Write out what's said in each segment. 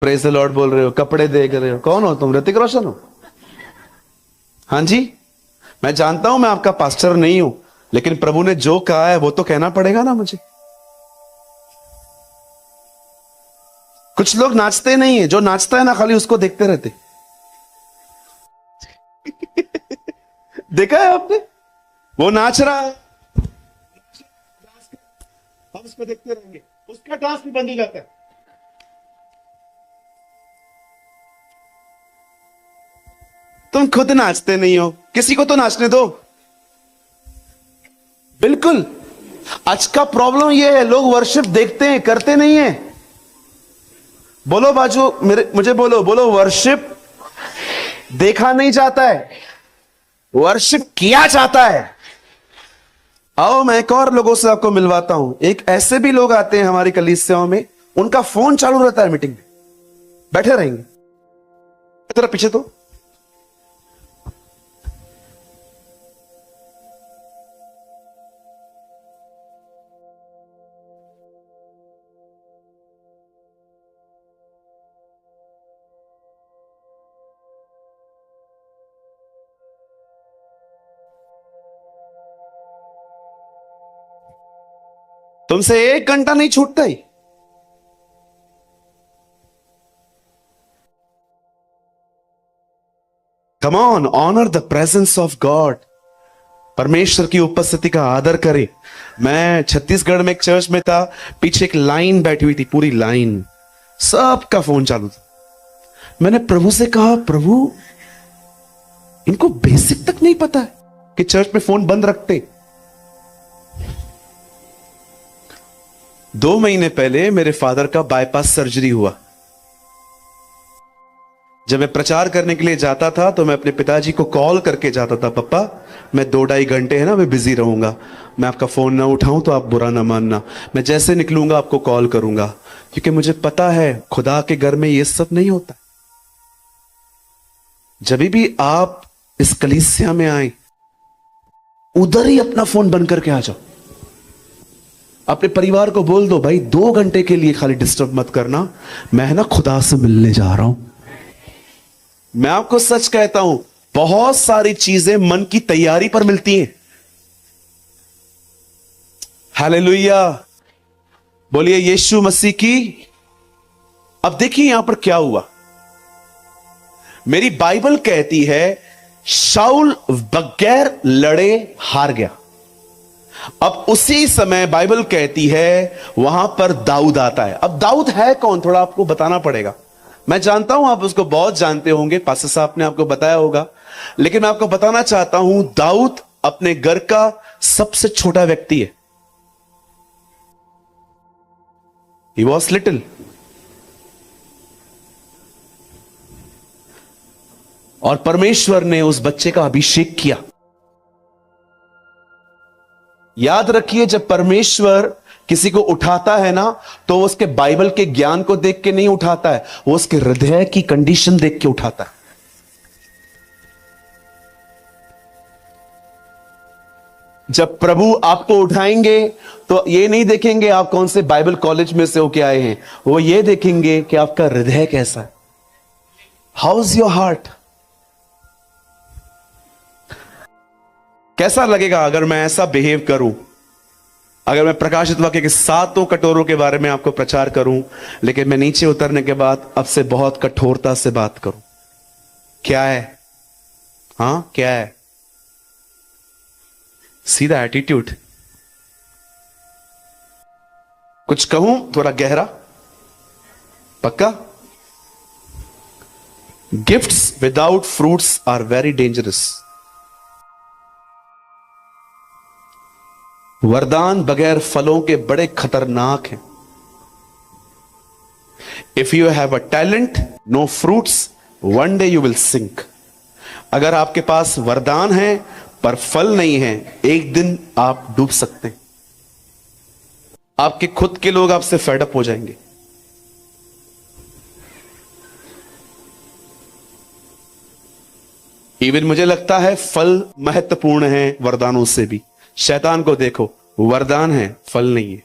Praise the Lord बोल रहे हो, कपड़े देख रहे हो, कौन हो तुम? ऋतिक रोशन हो? हाँ जी, मैं जानता हूं मैं आपका पास्टर नहीं हूं, लेकिन प्रभु ने जो कहा है वो तो कहना पड़ेगा ना मुझे। कुछ लोग नाचते नहीं है, जो नाचता है ना खाली उसको देखते रहते। देखा है आपने? वो नाच रहा है, हम उसको देखते रहेंगे, उसका डांस भी बंद हो जाता है। तुम खुद नाचते नहीं हो, किसी को तो नाचने दो। बिल्कुल। आज का प्रॉब्लम यह है, लोग वर्शिप देखते हैं, करते नहीं है। बोलो बाजू मेरे, मुझे बोलो, बोलो वर्शिप देखा नहीं जाता है, वर्शिप किया जाता है। आओ मैं एक और लोगों से आपको मिलवाता हूं। एक ऐसे भी लोग आते हैं हमारी कलीसियाओं में, उनका फोन चालू रहता है मीटिंग में, बैठे रहेंगे। तेरा पीछे तो तुमसे 1 घंटा नहीं छूटता ही। Come on, honour the presence of God. परमेश्वर की उपस्थिति का आदर करें। मैं छत्तीसगढ़ में एक चर्च में था, पीछे एक लाइन बैठी हुई थी, पूरी लाइन, सबका फोन चालू था। मैंने प्रभु से कहा, प्रभु इनको बेसिक तक नहीं पता है कि चर्च में फोन बंद रखते। 2 महीने पहले मेरे फादर का बाईपास सर्जरी हुआ। जब मैं प्रचार करने के लिए जाता था तो मैं अपने पिताजी को कॉल करके जाता था, पापा मैं 2-2.5 घंटे है ना, मैं बिजी रहूंगा, मैं आपका फोन ना उठाऊं तो आप बुरा ना मानना, मैं जैसे निकलूंगा आपको कॉल करूंगा, क्योंकि मुझे पता है खुदा के घर में ये सब नहीं होता। जब भी आप इस कलीसिया में आए, उधर ही अपना फोन बंद करके आ जाओ। अपने परिवार को बोल दो, भाई 2 घंटे के लिए खाली डिस्टर्ब मत करना, मैं ना खुदा से मिलने जा रहा हूं। मैं आपको सच कहता हूं, बहुत सारी चीजें मन की तैयारी पर मिलती हैं। हालेलुया, बोलिए यीशु मसीह की। अब देखिए यहां पर क्या हुआ। मेरी बाइबल कहती है शाऊल बगैर लड़े हार गया। अब उसी समय बाइबल कहती है वहां पर दाऊद आता है। अब दाऊद है कौन, थोड़ा आपको बताना पड़ेगा। मैं जानता हूं आप उसको बहुत जानते होंगे, पास्टर साहब ने आपको बताया होगा, लेकिन मैं आपको बताना चाहता हूं, दाऊद अपने घर का सबसे छोटा व्यक्ति है। ही वॉज लिटिल, और परमेश्वर ने उस बच्चे का अभिषेक किया। याद रखिए, जब परमेश्वर किसी को उठाता है ना, तो वो उसके बाइबल के ज्ञान को देख के नहीं उठाता है, वो उसके हृदय की कंडीशन देख के उठाता है। जब प्रभु आपको उठाएंगे तो ये नहीं देखेंगे आप कौन से बाइबल कॉलेज में से होके आए हैं, वो ये देखेंगे कि आपका हृदय कैसा है। How is your heart? कैसा लगेगा अगर मैं ऐसा बिहेव करूं, अगर मैं प्रकाशित वाक्य के 7 कटोरों के बारे में आपको प्रचार करूं, लेकिन मैं नीचे उतरने के बाद अब से बहुत कठोरता से बात करूं? क्या है? हां क्या है? सीधा एटीट्यूड। कुछ कहूं थोड़ा गहरा, पक्का? Gifts without fruits are very dangerous. वरदान बगैर फलों के बड़े खतरनाक हैं। If you have a talent no fruits, one day you will sink. अगर आपके पास वरदान है पर फल नहीं है, एक दिन आप डूब सकते हैं। आपके खुद के लोग आपसे फेड अप हो जाएंगे। इवन मुझे लगता है फल महत्वपूर्ण है वरदानों से भी। शैतान को देखो, वरदान है, फल नहीं है।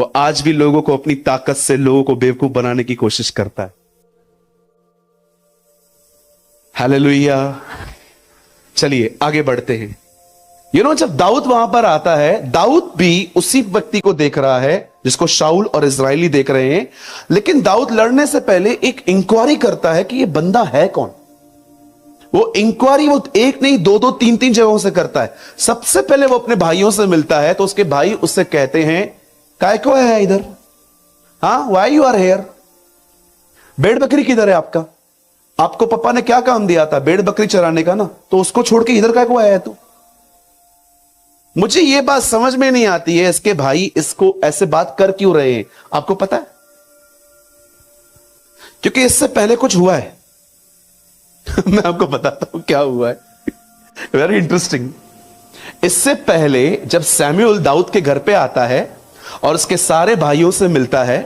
वो आज भी लोगों को अपनी ताकत से लोगों को बेवकूफ बनाने की कोशिश करता है। हालेलुया। चलिए आगे बढ़ते हैं। जब दाऊद वहां पर आता है, दाऊद भी उसी व्यक्ति को देख रहा है जिसको शाऊल और इजरायली देख रहे हैं, लेकिन दाऊद लड़ने से पहले एक इंक्वायरी करता है कि ये बंदा है कौन। वो इंक्वायरी वो एक नहीं, दो दो तीन तीन जगहों से करता है। सबसे पहले वो अपने भाइयों से मिलता है, तो उसके भाई उससे कहते हैं, काय को है इधर? हाँ, वाई यू आर हेयर? भेड़ बकरी किधर है आपका? आपको पापा ने क्या काम दिया था? भेड़ बकरी चराने का ना, तो उसको छोड़ के इधर काय को आया है तू? मुझे यह बात समझ में नहीं आती है, इसके भाई इसको ऐसे बात कर क्यों रहे हैं? आपको पता है? क्योंकि इससे पहले कुछ हुआ है। मैं आपको बताता हूं क्या हुआ है। Very interesting. इससे पहले जब सैमुअल दाऊद के घर पे आता है और उसके सारे भाइयों से मिलता है,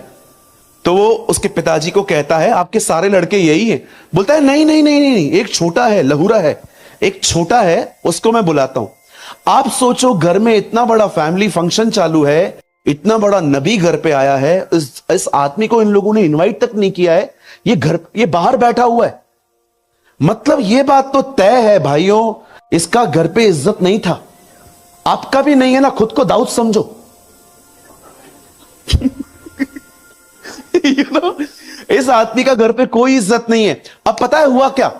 तो वो उसके पिताजी को कहता है, आपके सारे लड़के यही हैं? बोलता है, नहीं नहीं नहीं नहीं, एक छोटा है, लहूरा है, एक छोटा है, उसको मैं बुलाता हूं। आप सोचो, घर में इतना बड़ा फैमिली फंक्शन चालू है, इतना बड़ा नबी घर पे आया है, इस आदमी को इन लोगों ने इनवाइट तक नहीं किया है, ये बाहर बैठा हुआ है। मतलब ये बात तो तय है भाइयों, इसका घर पे इज्जत नहीं था। आपका भी नहीं है ना, खुद को दाऊद समझो। इस आदमी का घर पे कोई इज्जत नहीं है। अब पता है हुआ क्या?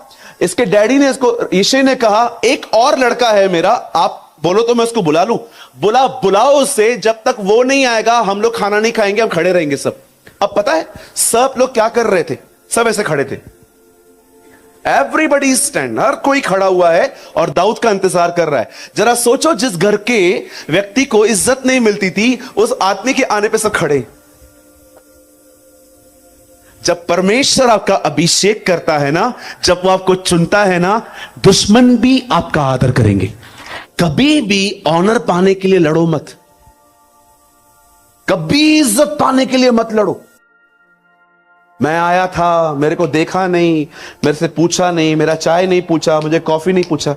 इसके डैडी ने इसको, यिशै ने कहा, एक और लड़का है मेरा, आप बोलो तो मैं उसको बुला लूं। बुलाओ उससे, जब तक वो नहीं आएगा हम लोग खाना नहीं खाएंगे, हम खड़े रहेंगे सब। अब पता है सब लोग क्या कर रहे थे? सब ऐसे खड़े थे। एवरीबडी स्टैंड, हर कोई खड़ा हुआ है और दाऊद का इंतजार कर रहा है। जरा सोचो, जिस घर के व्यक्ति को इज्जत नहीं मिलती थी, उस आदमी के आने पे सब खड़े। जब परमेश्वर आपका अभिषेक करता है ना, जब वो आपको चुनता है ना, दुश्मन भी आपका आदर करेंगे। कभी भी ऑनर पाने के लिए लड़ो मत, कभी इज्जत पाने के लिए मत लड़ो। मैं आया था, मेरे को देखा नहीं, मेरे से पूछा नहीं, मेरा चाय नहीं पूछा, मुझे कॉफी नहीं पूछा।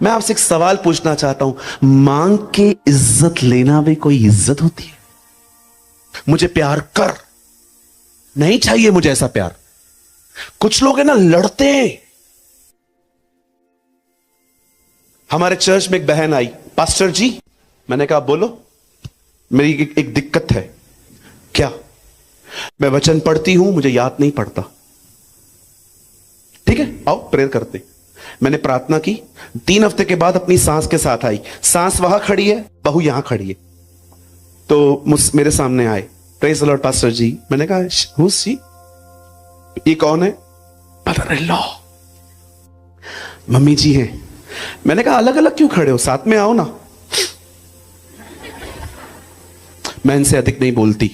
मैं आपसे एक सवाल पूछना चाहता हूं, मांग के इज्जत लेना भी कोई इज्जत होती है? मुझे प्यार कर, नहीं चाहिए मुझे ऐसा प्यार। कुछ लोग है ना, लड़ते हैं। हमारे चर्च में एक बहन आई, पास्टर जी, मैंने कहा बोलो, मेरी एक दिक्कत है। क्या? मैं वचन पढ़ती हूं, मुझे याद नहीं पड़ता। ठीक है, आओ प्रेयर करते। मैंने प्रार्थना की। 3 हफ्ते के बाद अपनी सास के साथ आई। सास वहां खड़ी है, बहू यहां खड़ी है, तो मेरे सामने आए। प्रेज द लॉर्ड पास्टर जी। मैंने कहा, हु इज शी? ये कौन है? मदर इन लॉ, मम्मी जी हैं। मैंने कहा, अलग अलग क्यों खड़े हो, साथ में आओ ना। मैं इनसे अधिक नहीं बोलती।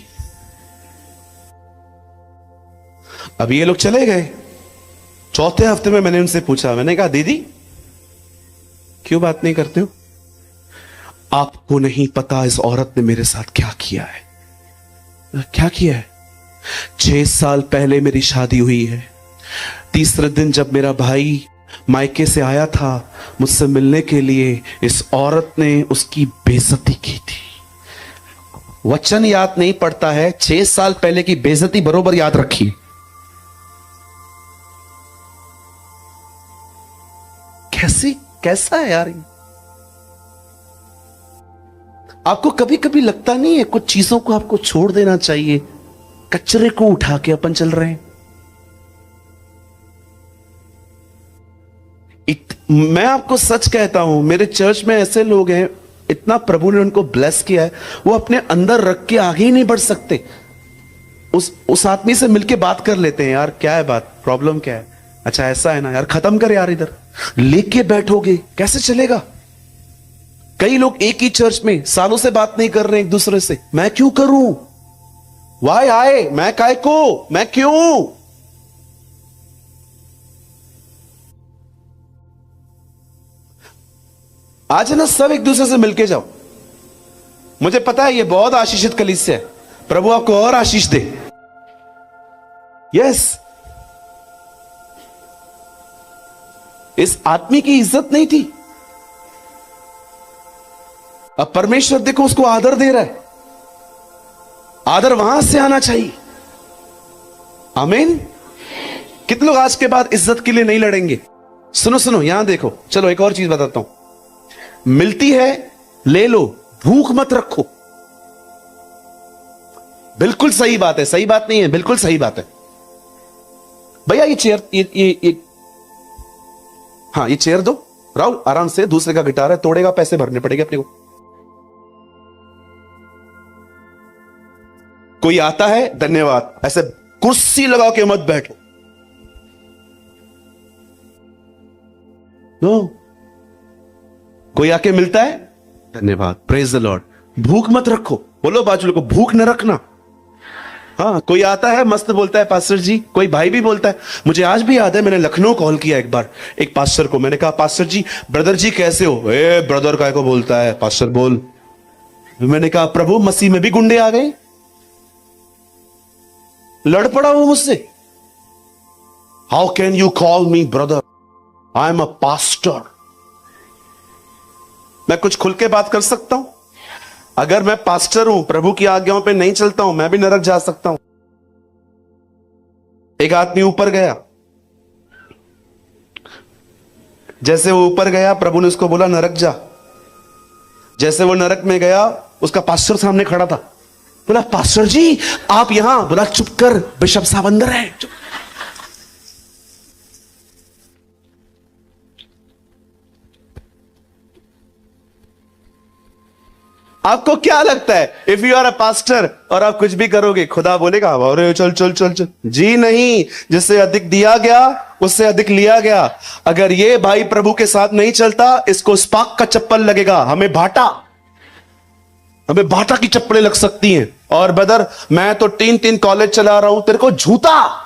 अब ये लोग चले गए। 4थे हफ्ते में मैंने उनसे पूछा, मैंने कहा, दीदी क्यों बात नहीं करते हो? आपको नहीं पता इस औरत ने मेरे साथ क्या किया है। क्या किया है? 6 साल पहले मेरी शादी हुई है। तीसरे दिन जब मेरा भाई मायके से आया था मुझसे मिलने के लिए, इस औरत ने उसकी बेइज्जती की थी। वचन याद नहीं पड़ता है, 6 साल पहले की बेइज्जती बरोबर याद रखी। कैसा है यार? आपको कभी कभी लगता नहीं है कुछ चीजों को आपको छोड़ देना चाहिए? कचरे को उठा के अपन चल रहे हैं। मैं आपको सच कहता हूं, मेरे चर्च में ऐसे लोग हैं, इतना प्रभु ने उनको ब्लेस किया है, वो अपने अंदर रख के आगे ही नहीं बढ़ सकते। उस आदमी से मिलके बात कर लेते हैं, यार क्या है बात, प्रॉब्लम क्या है? अच्छा ऐसा है ना यार, खत्म कर यार। इधर लेके बैठोगे कैसे चलेगा? कई लोग एक ही चर्च में सालों से बात नहीं कर रहे एक दूसरे से। मैं क्यों करूं? वाई आए, मैं काय को, मैं क्यों? आज है ना, सब एक दूसरे से मिलके जाओ। मुझे पता है ये बहुत आशीषित कलीसिया है, प्रभु आपको और आशीष दे। यस, इस आदमी की इज्जत नहीं थी, अब परमेश्वर देखो उसको आदर दे रहा है। आदर वहां से आना चाहिए। आमीन। कितने लोग आज के बाद इज्जत के लिए नहीं लड़ेंगे? सुनो सुनो, यहां देखो, चलो एक और चीज बताता हूं। मिलती है ले लो, भूख मत रखो। बिल्कुल सही बात है, सही बात नहीं है, बिल्कुल सही बात है। भैया ये चेयर, ये हाँ ये चेयर दो राहुल, आराम से, दूसरे का गिटार है, तोड़ेगा, पैसे भरने पड़ेंगे अपने को। कोई आता है, धन्यवाद, ऐसे कुर्सी लगा के मत बैठो। नो, कोई आके मिलता है, धन्यवाद, प्रेज द लॉर्ड। भूख मत रखो। बोलो बाजू को, भूख न रखना। हाँ, कोई आता है मस्त बोलता है पास्टर जी, कोई भाई भी बोलता है। मुझे आज भी याद है, मैंने लखनऊ कॉल किया एक बार एक पास्टर को, मैंने कहा पास्टर जी, ब्रदर जी कैसे हो? ए ब्रदर काय को बोलता है, पास्टर बोल। मैंने कहा प्रभु मसीह में भी गुंडे आ गए, लड़ पड़ा वो मुझसे। How can you call me brother, I am a pastor. मैं कुछ खुल के बात कर सकता हूं? अगर मैं पास्टर हूं, प्रभु की आज्ञाओं पे नहीं चलता हूं, मैं भी नरक जा सकता हूं। एक आदमी ऊपर गया, जैसे वो ऊपर गया, प्रभु ने उसको बोला नरक जा। जैसे वो नरक में गया, उसका पास्टर सामने खड़ा था। बोला पास्टर जी आप यहां? बोला चुप कर, बिशप साहब अंदर है, चुप। आपको क्या लगता है, if you are a pastor और आप कुछ भी करोगे, खुदा बोलेगा अरे चल चल चल चल? जी नहीं, जिससे अधिक दिया गया उससे अधिक लिया गया। अगर ये भाई प्रभु के साथ नहीं चलता, इसको स्पार्क का चप्पल लगेगा। हमें बाटा की चप्पलें लग सकती हैं। और ब्रदर मैं तो 3 कॉलेज चला रहा हूं, तेरे को जूता।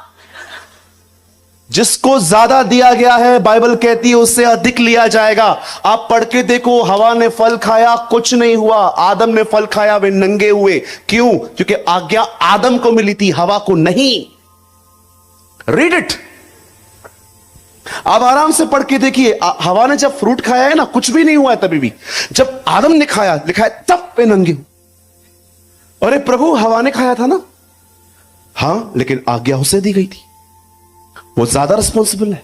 जिसको ज्यादा दिया गया है, बाइबल कहती है उससे अधिक लिया जाएगा। आप पढ़ के देखो, हवा ने फल खाया, कुछ नहीं हुआ। आदम ने फल खाया, वे नंगे हुए। क्यों? क्योंकि आज्ञा आदम को मिली थी, हवा को नहीं। रीड इट, आप आराम से पढ़ के देखिए। हवा ने जब फ्रूट खाया है ना, कुछ भी नहीं हुआ है तभी भी। जब आदम ने खाया, लिखा है तब वे नंगे हो। अरे प्रभु हवा ने खाया था ना? हां, लेकिन आज्ञा उसे दी गई थी, वो ज्यादा रिस्पॉन्सिबल है।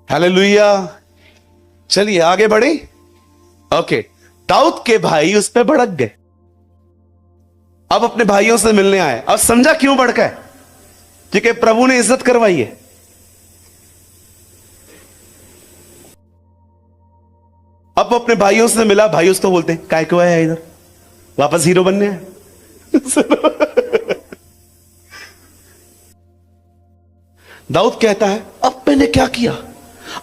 हालेलुया। चलिए आगे बढ़े। ओके, दाऊद के भाई उस पे भड़क गए। अब अपने भाइयों से मिलने आए। अब समझा क्यों भड़का है? क्योंकि प्रभु ने इज्जत करवाई है। अब अपने भाइयों से मिला, भाई उसको बोलते हैं काय को आया इधर, वापस हीरो बनने आया। दाऊद कहता है अब मैंने क्या किया?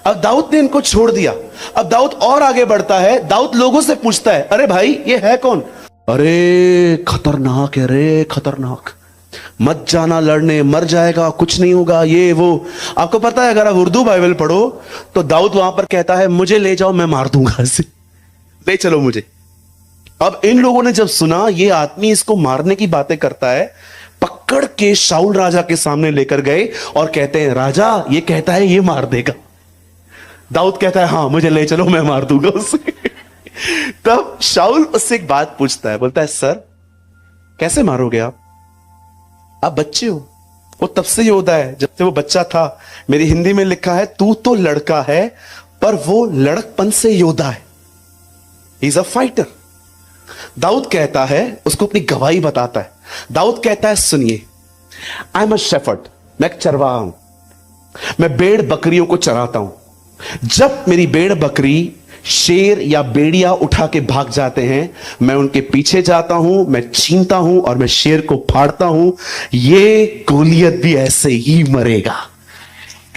अब दाऊद ने इनको छोड़ दिया। अब दाऊद और आगे बढ़ता है। दाऊद लोगों से पूछता है अरे भाई ये है कौन? अरे खतरनाक है रे, खतरनाक, मत जाना लड़ने, मर जाएगा, कुछ नहीं होगा, ये वो। आपको पता है अगर आप उर्दू बाइबल पढ़ो तो दाऊद वहां पर कहता है मुझे ले जाओ, मैं मार दूंगा इसे, ले चलो मुझे। अब इन लोगों ने जब सुना ये आदमी इसको मारने की बातें करता है, पकड़ के शाऊल राजा के सामने लेकर गए और कहते हैं राजा ये कहता है ये मार देगा। दाऊद कहता है हाँ मुझे ले चलो, मैं मार दूंगा उसे। तब शाऊल उससे एक बात पूछता है, बोलता है सर कैसे मारोगे आप बच्चे हो। वो तब से योद्धा है जब से वो बच्चा था। मेरी हिंदी में लिखा है तू तो लड़का है पर वो लड़कपन से योद्धा है, he is a fighter. Daud कहता है, उसको अपनी गवाही बताता है। दाऊद कहता है सुनिए, आई एम अ शेफर्ड, मैं एक चरवाहा हूं, मैं भेड़ बकरियों को चराता हूं। जब मेरी भेड़ बकरी शेर या बेड़िया उठा के भाग जाते हैं, मैं उनके पीछे जाता हूं, मैं छीनता हूं और मैं शेर को फाड़ता हूं। ये गोलियत भी ऐसे ही मरेगा।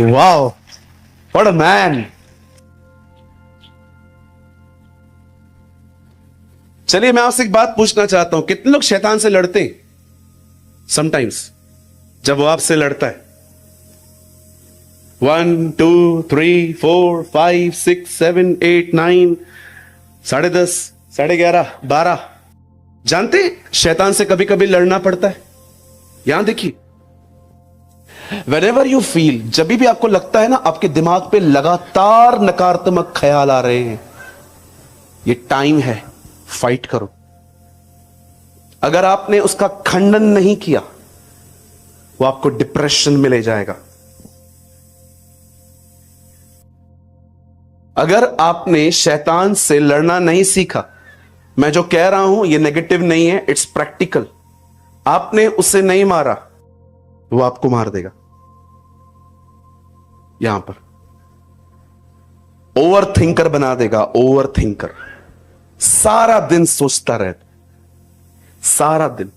Wow, what a man. चलिए मैं आपसे एक बात पूछना चाहता हूं, कितने लोग शैतान से लड़ते हैं? समटाइम्स जब वो आपसे लड़ता है 1 2 3 4 5 6 7 8 9 10:30 11:30 12। जानते शैतान से कभी कभी लड़ना पड़ता है। यहां देखिए, Whenever you feel, जब भी आपको लगता है ना आपके दिमाग पे लगातार नकारात्मक ख्याल आ रहे हैं, ये टाइम है फाइट करो। अगर आपने उसका खंडन नहीं किया, वो आपको डिप्रेशन में ले जाएगा। अगर आपने शैतान से लड़ना नहीं सीखा, मैं जो कह रहा हूं ये नेगेटिव नहीं है, इट्स प्रैक्टिकल। आपने उसे नहीं मारा, वो आपको मार देगा। यहां पर ओवर थिंकर बना देगा। ओवर थिंकर सारा दिन सोचता रहता, सारा दिन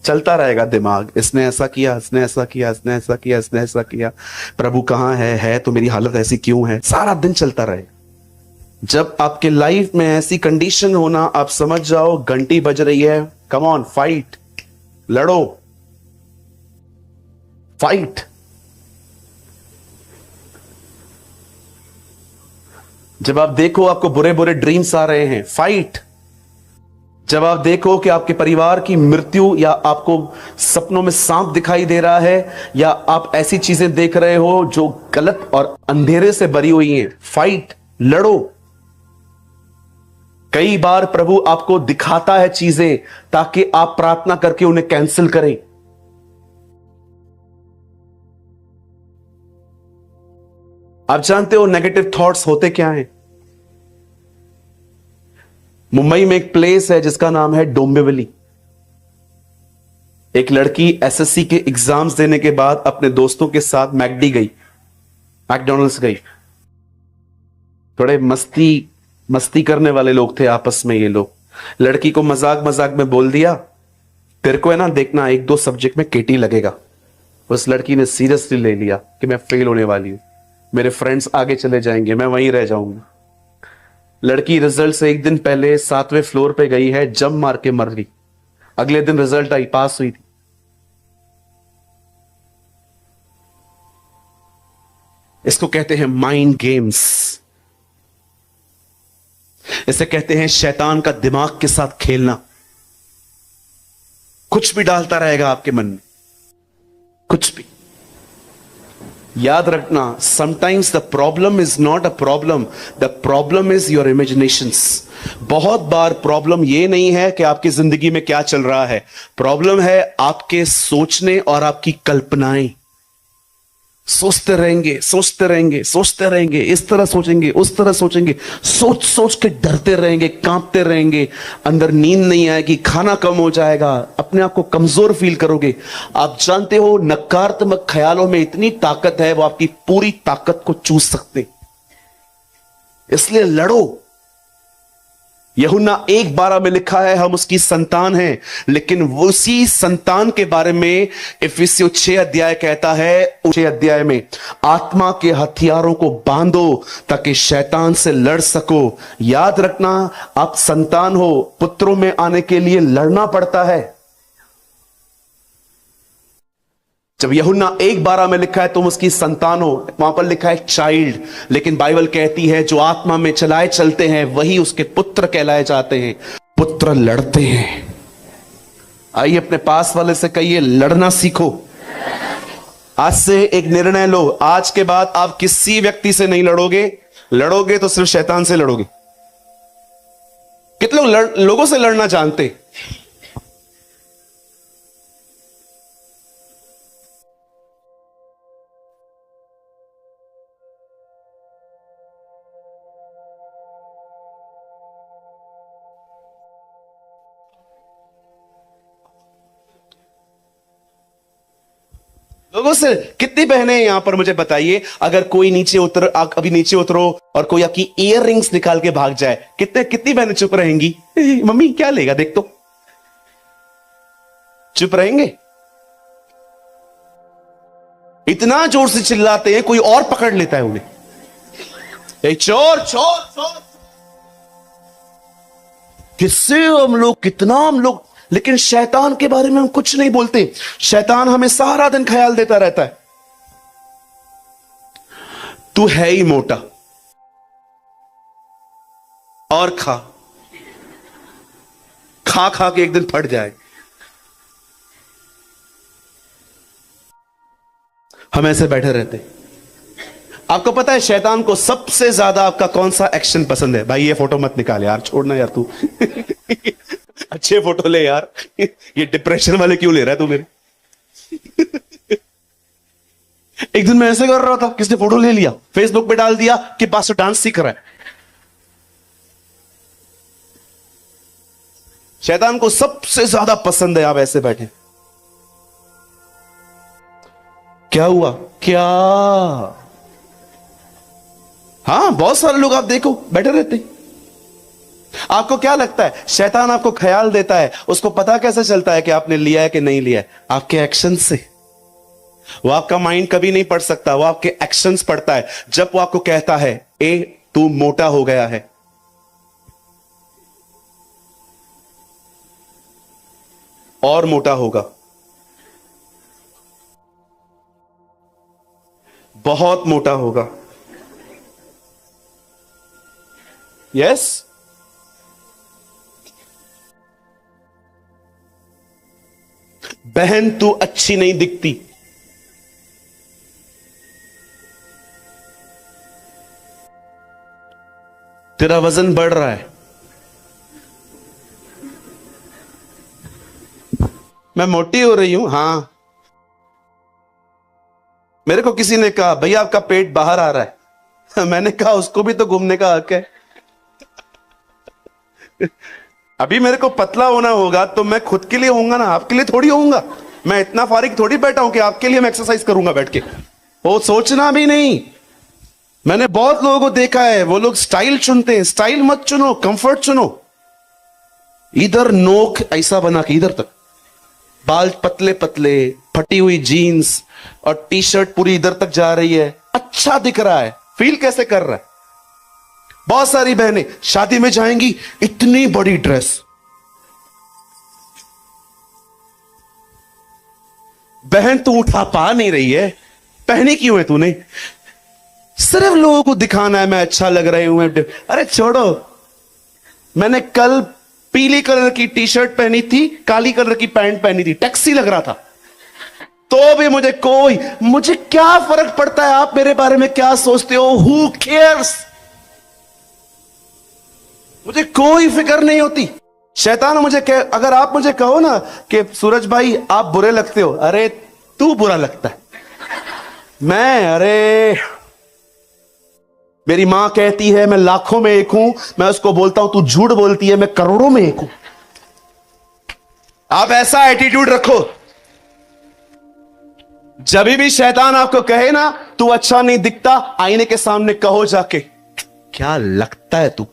चलता रहेगा दिमाग, इसने ऐसा किया, इसने ऐसा किया, इसने ऐसा किया, इसने ऐसा किया, प्रभु कहां है तो मेरी हालत ऐसी क्यों है, सारा दिन चलता रहेगा। जब आपके लाइफ में ऐसी कंडीशन होना, आप समझ जाओ घंटी बज रही है। कम ऑन, फाइट, लड़ो, फाइट। जब आप देखो आपको बुरे बुरे ड्रीम्स आ रहे हैं, फाइट। जब आप देखो कि आपके परिवार की मृत्यु, या आपको सपनों में सांप दिखाई दे रहा है, या आप ऐसी चीजें देख रहे हो जो गलत और अंधेरे से भरी हुई हैं, फाइट, लड़ो। कई बार प्रभु आपको दिखाता है चीजें ताकि आप प्रार्थना करके उन्हें कैंसिल करें। आप जानते हो नेगेटिव थॉट्स होते क्या हैं? मुंबई में एक प्लेस है जिसका नाम है डोंबिवली। एक लड़की एसएससी के एग्जाम्स देने के बाद अपने दोस्तों के साथ मैकडी गई, मैकडॉनल्ड्स गई। थोड़े मस्ती करने वाले लोग थे आपस में ये लोग। लड़की को मजाक मजाक में बोल दिया, तेरे को है ना देखना, एक दो सब्जेक्ट में केटी लगेगा। उस लड़की ने सीरियसली ले लिया कि मैं फेल होने वाली हूं, मेरे फ्रेंड्स आगे चले जाएंगे, मैं वहीं रह जाऊंगी। लड़की रिजल्ट से एक दिन पहले 7वें फ्लोर पे गई है, जंप मार के मर गई। अगले दिन रिजल्ट आई, पास हुई थी। इसको कहते हैं माइंड गेम्स। इसे कहते हैं शैतान का दिमाग के साथ खेलना। कुछ भी डालता रहेगा आपके मन में, कुछ भी। याद रखना, sometimes the problem is not a problem, the problem is your imaginations. बहुत बार प्रॉब्लम ये नहीं है कि आपकी जिंदगी में क्या चल रहा है, प्रॉब्लम है आपके सोचने और आपकी कल्पनाएं। सोचते रहेंगे, सोचते रहेंगे, सोचते रहेंगे, इस तरह सोचेंगे, उस तरह सोचेंगे, सोच सोच के डरते रहेंगे, कांपते रहेंगे, अंदर नींद नहीं आएगी, खाना कम हो जाएगा, अपने आप को कमजोर फील करोगे। आप जानते हो नकारात्मक ख्यालों में इतनी ताकत है, वो आपकी पूरी ताकत को चूस सकते। इसलिए लड़ो। यूहन्ना 1:12 में लिखा है हम उसकी संतान हैं, लेकिन उसी संतान के बारे में इफिसियों 6 अध्याय कहता है, 6 अध्याय में आत्मा के हथियारों को बांधो ताकि शैतान से लड़ सको। याद रखना, आप संतान हो, पुत्रों में आने के लिए लड़ना पड़ता है। जब यूहन्ना 1:12 में लिखा है तुम उसकी संतान हो, वहां पर लिखा है चाइल्ड, लेकिन बाइबल कहती है जो आत्मा में चलाए चलते हैं वही उसके पुत्र कहलाए जाते हैं। पुत्र लड़ते हैं। आइए अपने पास वाले से कहिए, लड़ना सीखो। आज से एक निर्णय लो, आज के बाद आप किसी व्यक्ति से नहीं लड़ोगे, लड़ोगे तो सिर्फ शैतान से लड़ोगे। कितने लोग लोगों से लड़ना जानते? लोगों से कितनी बहनें हैं यहां पर, मुझे बताइए। अगर कोई नीचे उतर, अभी नीचे उतरो और कोई आपकी इयर रिंग्स निकाल के भाग जाए, कितनी बहनें चुप रहेंगी? मम्मी क्या लेगा देख तो, चुप रहेंगे। इतना जोर से चिल्लाते हैं, कोई और पकड़ लेता है उन्हें, ए चोर चोर चोर। किससे हम लोग, कितना हम लोग, लेकिन शैतान के बारे में हम कुछ नहीं बोलते। शैतान हमें सारा दिन ख्याल देता रहता है, तू है ही मोटा और खा खा खा के एक दिन फट जाए। हम ऐसे बैठे रहते। आपको पता है शैतान को सबसे ज्यादा आपका कौन सा एक्शन पसंद है? भाई ये फोटो मत निकाल यार, छोड़ना यार तू अच्छे फोटो ले यार, ये डिप्रेशन वाले क्यों ले रहा है तू मेरे। एक दिन मैं ऐसे कर रहा था, किसने फोटो ले लिया, फेसबुक पे डाल दिया कि पास्टर डांस सीख रहा है। शैतान को सबसे ज्यादा पसंद है आप ऐसे बैठे। क्या हुआ क्या? हाँ, बहुत सारे लोग आप देखो बैठे रहते हैं। आपको क्या लगता है शैतान आपको ख्याल देता है, उसको पता कैसे चलता है कि आपने लिया है कि नहीं लिया है? आपके एक्शन से। वो आपका माइंड कभी नहीं पढ़ सकता, वो आपके एक्शंस पढ़ता है। जब वो आपको कहता है ए तू मोटा हो गया है, और मोटा होगा, बहुत मोटा होगा। यस, बहन तू अच्छी नहीं दिखती, तेरा वजन बढ़ रहा है। मैं मोटी हो रही हूं, हां। मेरे को किसी ने कहा भैया आपका पेट बाहर आ रहा है। मैंने कहा उसको भी तो घूमने का हक है। अभी मेरे को पतला होना होगा तो मैं खुद के लिए होऊंगा ना, आपके लिए थोड़ी होऊंगा। मैं इतना फारिग थोड़ी बैठा हूं कि आपके लिए मैं एक्सरसाइज करूंगा बैठ के। वो सोचना भी नहीं। मैंने बहुत लोगों को देखा है, वो लोग स्टाइल चुनते हैं। स्टाइल मत चुनो, कंफर्ट चुनो। इधर नोक ऐसा बना के इधर तक, बाल पतले पतले, फटी हुई जीन्स और टी शर्ट पूरी इधर तक जा रही है, अच्छा दिख रहा है। फील कैसे कर रहा है? बहुत सारी बहनें शादी में जाएंगी, इतनी बड़ी ड्रेस। बहन तू उठा पा नहीं रही है, पहनी क्यों है तूने? सिर्फ लोगों को दिखाना है मैं अच्छा लग रही हूं। अरे छोड़ो, मैंने कल पीली कलर की टी शर्ट पहनी थी, काली कलर की पैंट पहनी थी, टैक्सी लग रहा था, तो भी मुझे क्या फर्क पड़ता है आप मेरे बारे में क्या सोचते हो? Who cares? मुझे कोई फिक्र नहीं होती। शैतान अगर आप मुझे कहो ना कि सूरज भाई आप बुरे लगते हो, अरे तू बुरा लगता है। अरे मेरी मां कहती है मैं लाखों में एक हूं, मैं उसको बोलता हूं तू झूठ बोलती है, मैं करोड़ों में एक हूं। आप ऐसा एटीट्यूड रखो। जब भी शैतान आपको कहे ना तू अच्छा नहीं दिखता, आईने के सामने कहो जाके क्या लगता है तू।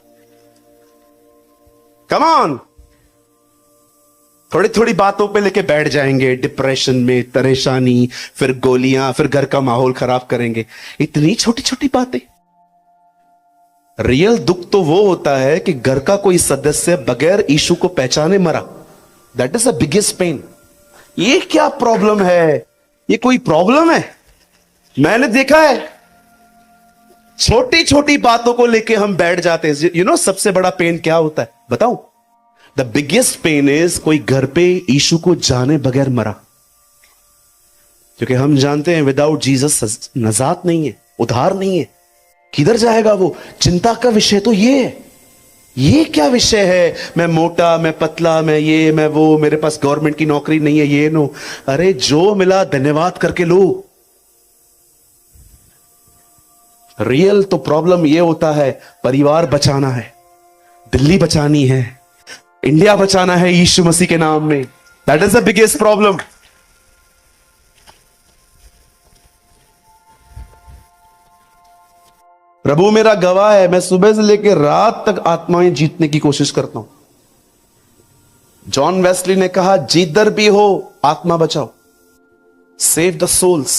Come on. थोड़ी थोड़ी बातों पे लेके बैठ जाएंगे, डिप्रेशन में, परेशानी, फिर गोलियां, फिर घर का माहौल खराब करेंगे। इतनी छोटी छोटी बातें। रियल दुख तो वो होता है कि घर का कोई सदस्य बगैर यीशु को पहचाने मरा। That is the biggest pain. ये क्या प्रॉब्लम है? ये कोई प्रॉब्लम है? मैंने देखा है छोटी छोटी बातों को लेके हम बैठ जाते हैं। यू नो सबसे बड़ा पेन क्या होता है बताऊं? द बिगेस्ट पेन इज कोई घर पे यीशु को जाने बगैर मरा। क्योंकि हम जानते हैं विदाउट जीसस नजात नहीं है, उद्धार नहीं है। किधर जाएगा वो? चिंता का विषय तो ये है। ये क्या विषय है? मैं मोटा, मैं पतला, मैं ये, मैं वो, मेरे पास गवर्नमेंट की नौकरी नहीं है, ये नो। अरे जो मिला धन्यवाद करके लो। रियल तो प्रॉब्लम ये होता है, परिवार बचाना है, दिल्ली बचानी है, इंडिया बचाना है यीशु मसीह के नाम में। That is the biggest problem. प्रभु मेरा गवाह है, मैं सुबह से लेकर रात तक आत्माएं जीतने की कोशिश करता हूं। जॉन वेस्ली ने कहा जिधर भी हो आत्मा बचाओ, सेव द सोल्स।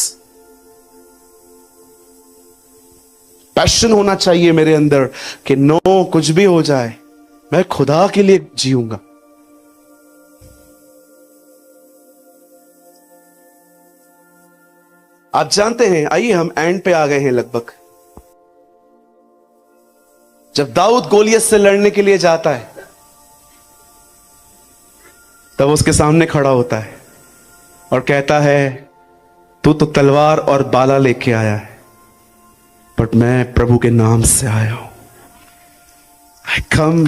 पैशन होना चाहिए मेरे अंदर कि नो कुछ भी हो जाए मैं खुदा के लिए जीऊंगा। आप जानते हैं, आइए हम एंड पे आ गए हैं लगभग। जब दाऊद गोलियत से लड़ने के लिए जाता है तब उसके सामने खड़ा होता है और कहता है तू तो तलवार और बाला लेके आया है, बट मैं प्रभु के नाम से आया हूं। I come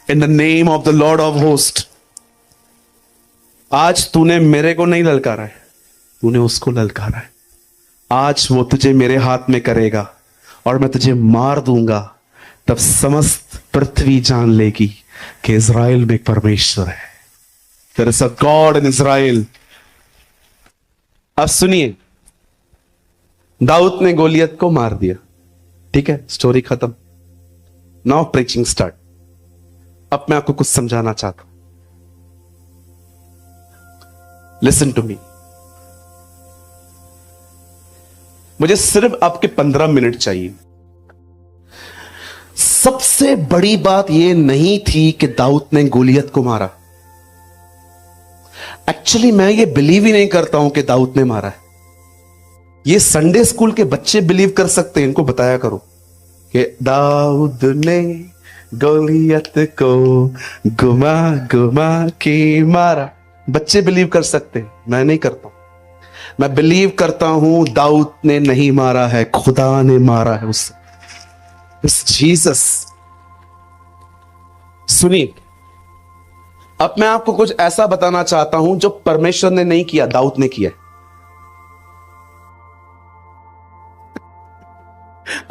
in the name of the lord of host. आज तूने मेरे को नहीं ललकारा है, तूने उसको ललकारा है। आज वो तुझे मेरे हाथ में करेगा और मैं तुझे मार दूंगा, तब समस्त पृथ्वी जान लेगी कि इज़राइल में एक परमेश्वर है। There is a God in Israel। अब सुनिए, दाऊद ने गोलियत को मार दिया, ठीक है, स्टोरी खत्म। Now preaching start. अब मैं आपको कुछ समझाना चाहता हूं। Listen to me. मुझे सिर्फ आपके 15 मिनट चाहिए। सबसे बड़ी बात यह नहीं थी कि दाऊद ने गोलियत को मारा। एक्चुअली मैं ये बिलीव ही नहीं करता हूं कि दाऊद ने मारा है। ये संडे स्कूल के बच्चे बिलीव कर सकते हैं, इनको बताया करो कि दाऊद ने गोलियत को घुमा घुमा के मारा। बच्चे बिलीव कर सकते हैं, मैं नहीं करता हूं। मैं बिलीव करता हूं दाऊद ने नहीं मारा है, खुदा ने मारा है उसे। इस जीसस। सुनिए, अब मैं आपको कुछ ऐसा बताना चाहता हूं जो परमेश्वर ने नहीं किया, दाऊद ने किया।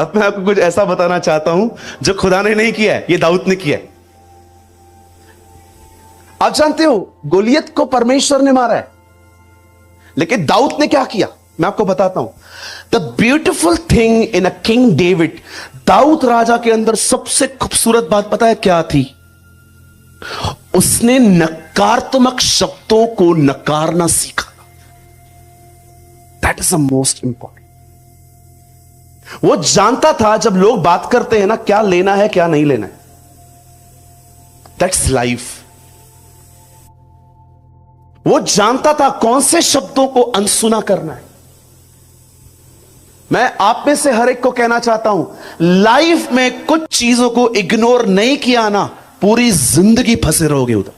अब मैं आपको कुछ ऐसा बताना चाहता हूं जो खुदा ने नहीं किया है, ये दाऊद ने किया है। आप जानते हो गोलियत को परमेश्वर ने मारा है, लेकिन दाऊद ने क्या किया, मैं आपको बताता हूं। The beautiful thing in a king David, Daud राजा के अंदर सबसे खूबसूरत बात पता है क्या थी? उसने नकारात्मक शब्दों को नकारना सीखा। That is the most important. वो जानता था जब लोग बात करते हैं ना, क्या लेना है क्या नहीं लेना है। That's life. वो जानता था कौन से शब्दों को अनसुना करना है। मैं आप में से हर एक को कहना चाहता हूं, लाइफ में कुछ चीजों को इग्नोर नहीं किया ना, पूरी जिंदगी फंसे रहोगे उधर।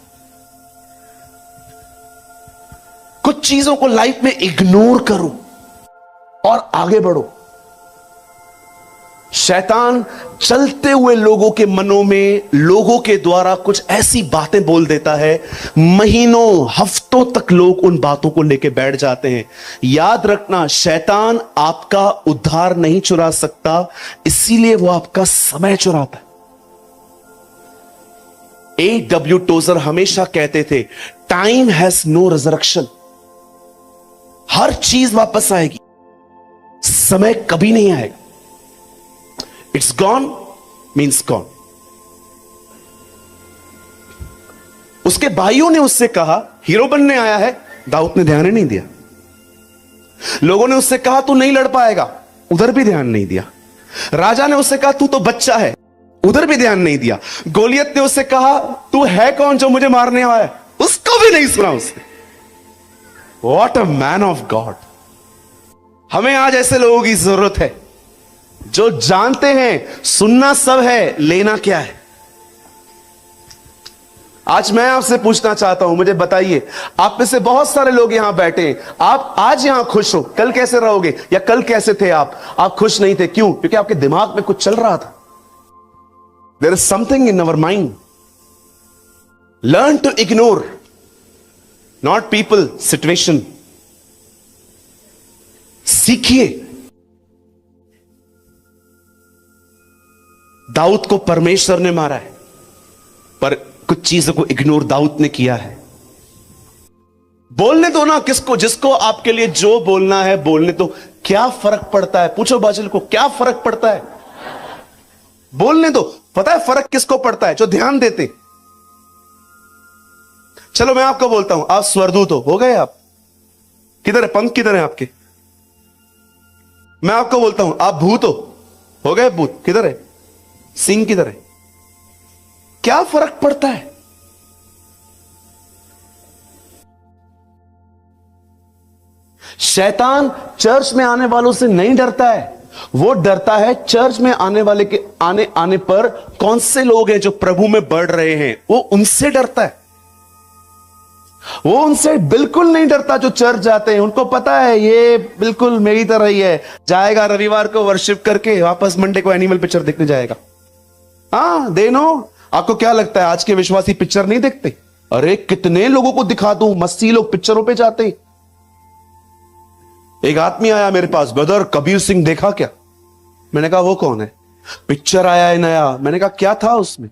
कुछ चीजों को लाइफ में इग्नोर करो और आगे बढ़ो। शैतान चलते हुए लोगों के मनों में, लोगों के द्वारा कुछ ऐसी बातें बोल देता है, महीनों हफ्तों तक लोग उन बातों को लेकर बैठ जाते हैं। याद रखना, शैतान आपका उद्धार नहीं चुरा सकता, इसीलिए वो आपका समय चुराता है। A.W. टोजर हमेशा कहते थे, टाइम हैज नो रिजरेक्शन। हर चीज वापस आएगी, समय कभी नहीं आएगा। It's gone means gone. उसके भाइयों ने उससे कहा, हीरो बनने आया है, दाऊद ने ध्यान ही नहीं दिया। लोगों ने उससे कहा तू नहीं लड़ पाएगा, उधर भी ध्यान नहीं दिया। राजा ने उससे कहा तू तो बच्चा है, उधर भी ध्यान नहीं दिया। गोलियत ने उससे कहा तू है कौन जो मुझे मारने आया है, उसको भी नहीं सुना उसने। What a man of God. हमें आज ऐसे लोगों की जरूरत है जो जानते हैं सुनना सब है, लेना क्या है। आज मैं आपसे पूछना चाहता हूं, मुझे बताइए, आप में से बहुत सारे लोग यहां बैठे हैं, आप आज यहां खुश हो, कल कैसे रहोगे, या कल कैसे थे आप खुश नहीं थे। क्यों? क्योंकि आपके दिमाग में कुछ चल रहा था। There is something in our mind. Learn to ignore, not people, situation. सीखिए। दाऊद को परमेश्वर ने मारा है, पर कुछ चीजों को इग्नोर दाऊद ने किया है। बोलने दो ना किसको, जिसको आपके लिए जो बोलना है बोलने दो। क्या फर्क पड़ता है? पूछो बाजू को, क्या फर्क पड़ता है? बोलने दो। पता है फर्क किसको पड़ता है? जो ध्यान देते। चलो मैं आपको बोलता हूं, आप स्वरदूत हो गए आप? किधर है पंख, किधर है आपके? मैं आपको बोलता हूं आप भूत हो गए भूत, किधर है? सिंह किधर है? क्या फर्क पड़ता है? शैतान चर्च में आने वालों से नहीं डरता है, वो डरता है चर्च में आने वाले के आने पर कौन से लोग हैं जो प्रभु में बढ़ रहे हैं, वो उनसे डरता है। वो उनसे बिल्कुल नहीं डरता जो चर्च जाते हैं। उनको पता है ये बिल्कुल मेरी तरह ही है, जाएगा रविवार को वर्शिप करके वापस मंडे को एनिमल पिक्चर देखने जाएगा। हाँ, दे नो। आपको क्या लगता है आज के विश्वासी पिक्चर नहीं देखते? अरे कितने लोगों को दिखा दूं, मस्ती लोग पिक्चरों पे जाते हैं। एक आदमी आया मेरे पास, ब्रदर कबीर सिंह देखा क्या? मैंने कहा वो कौन है? पिक्चर आया है नया। मैंने कहा क्या था उसमें?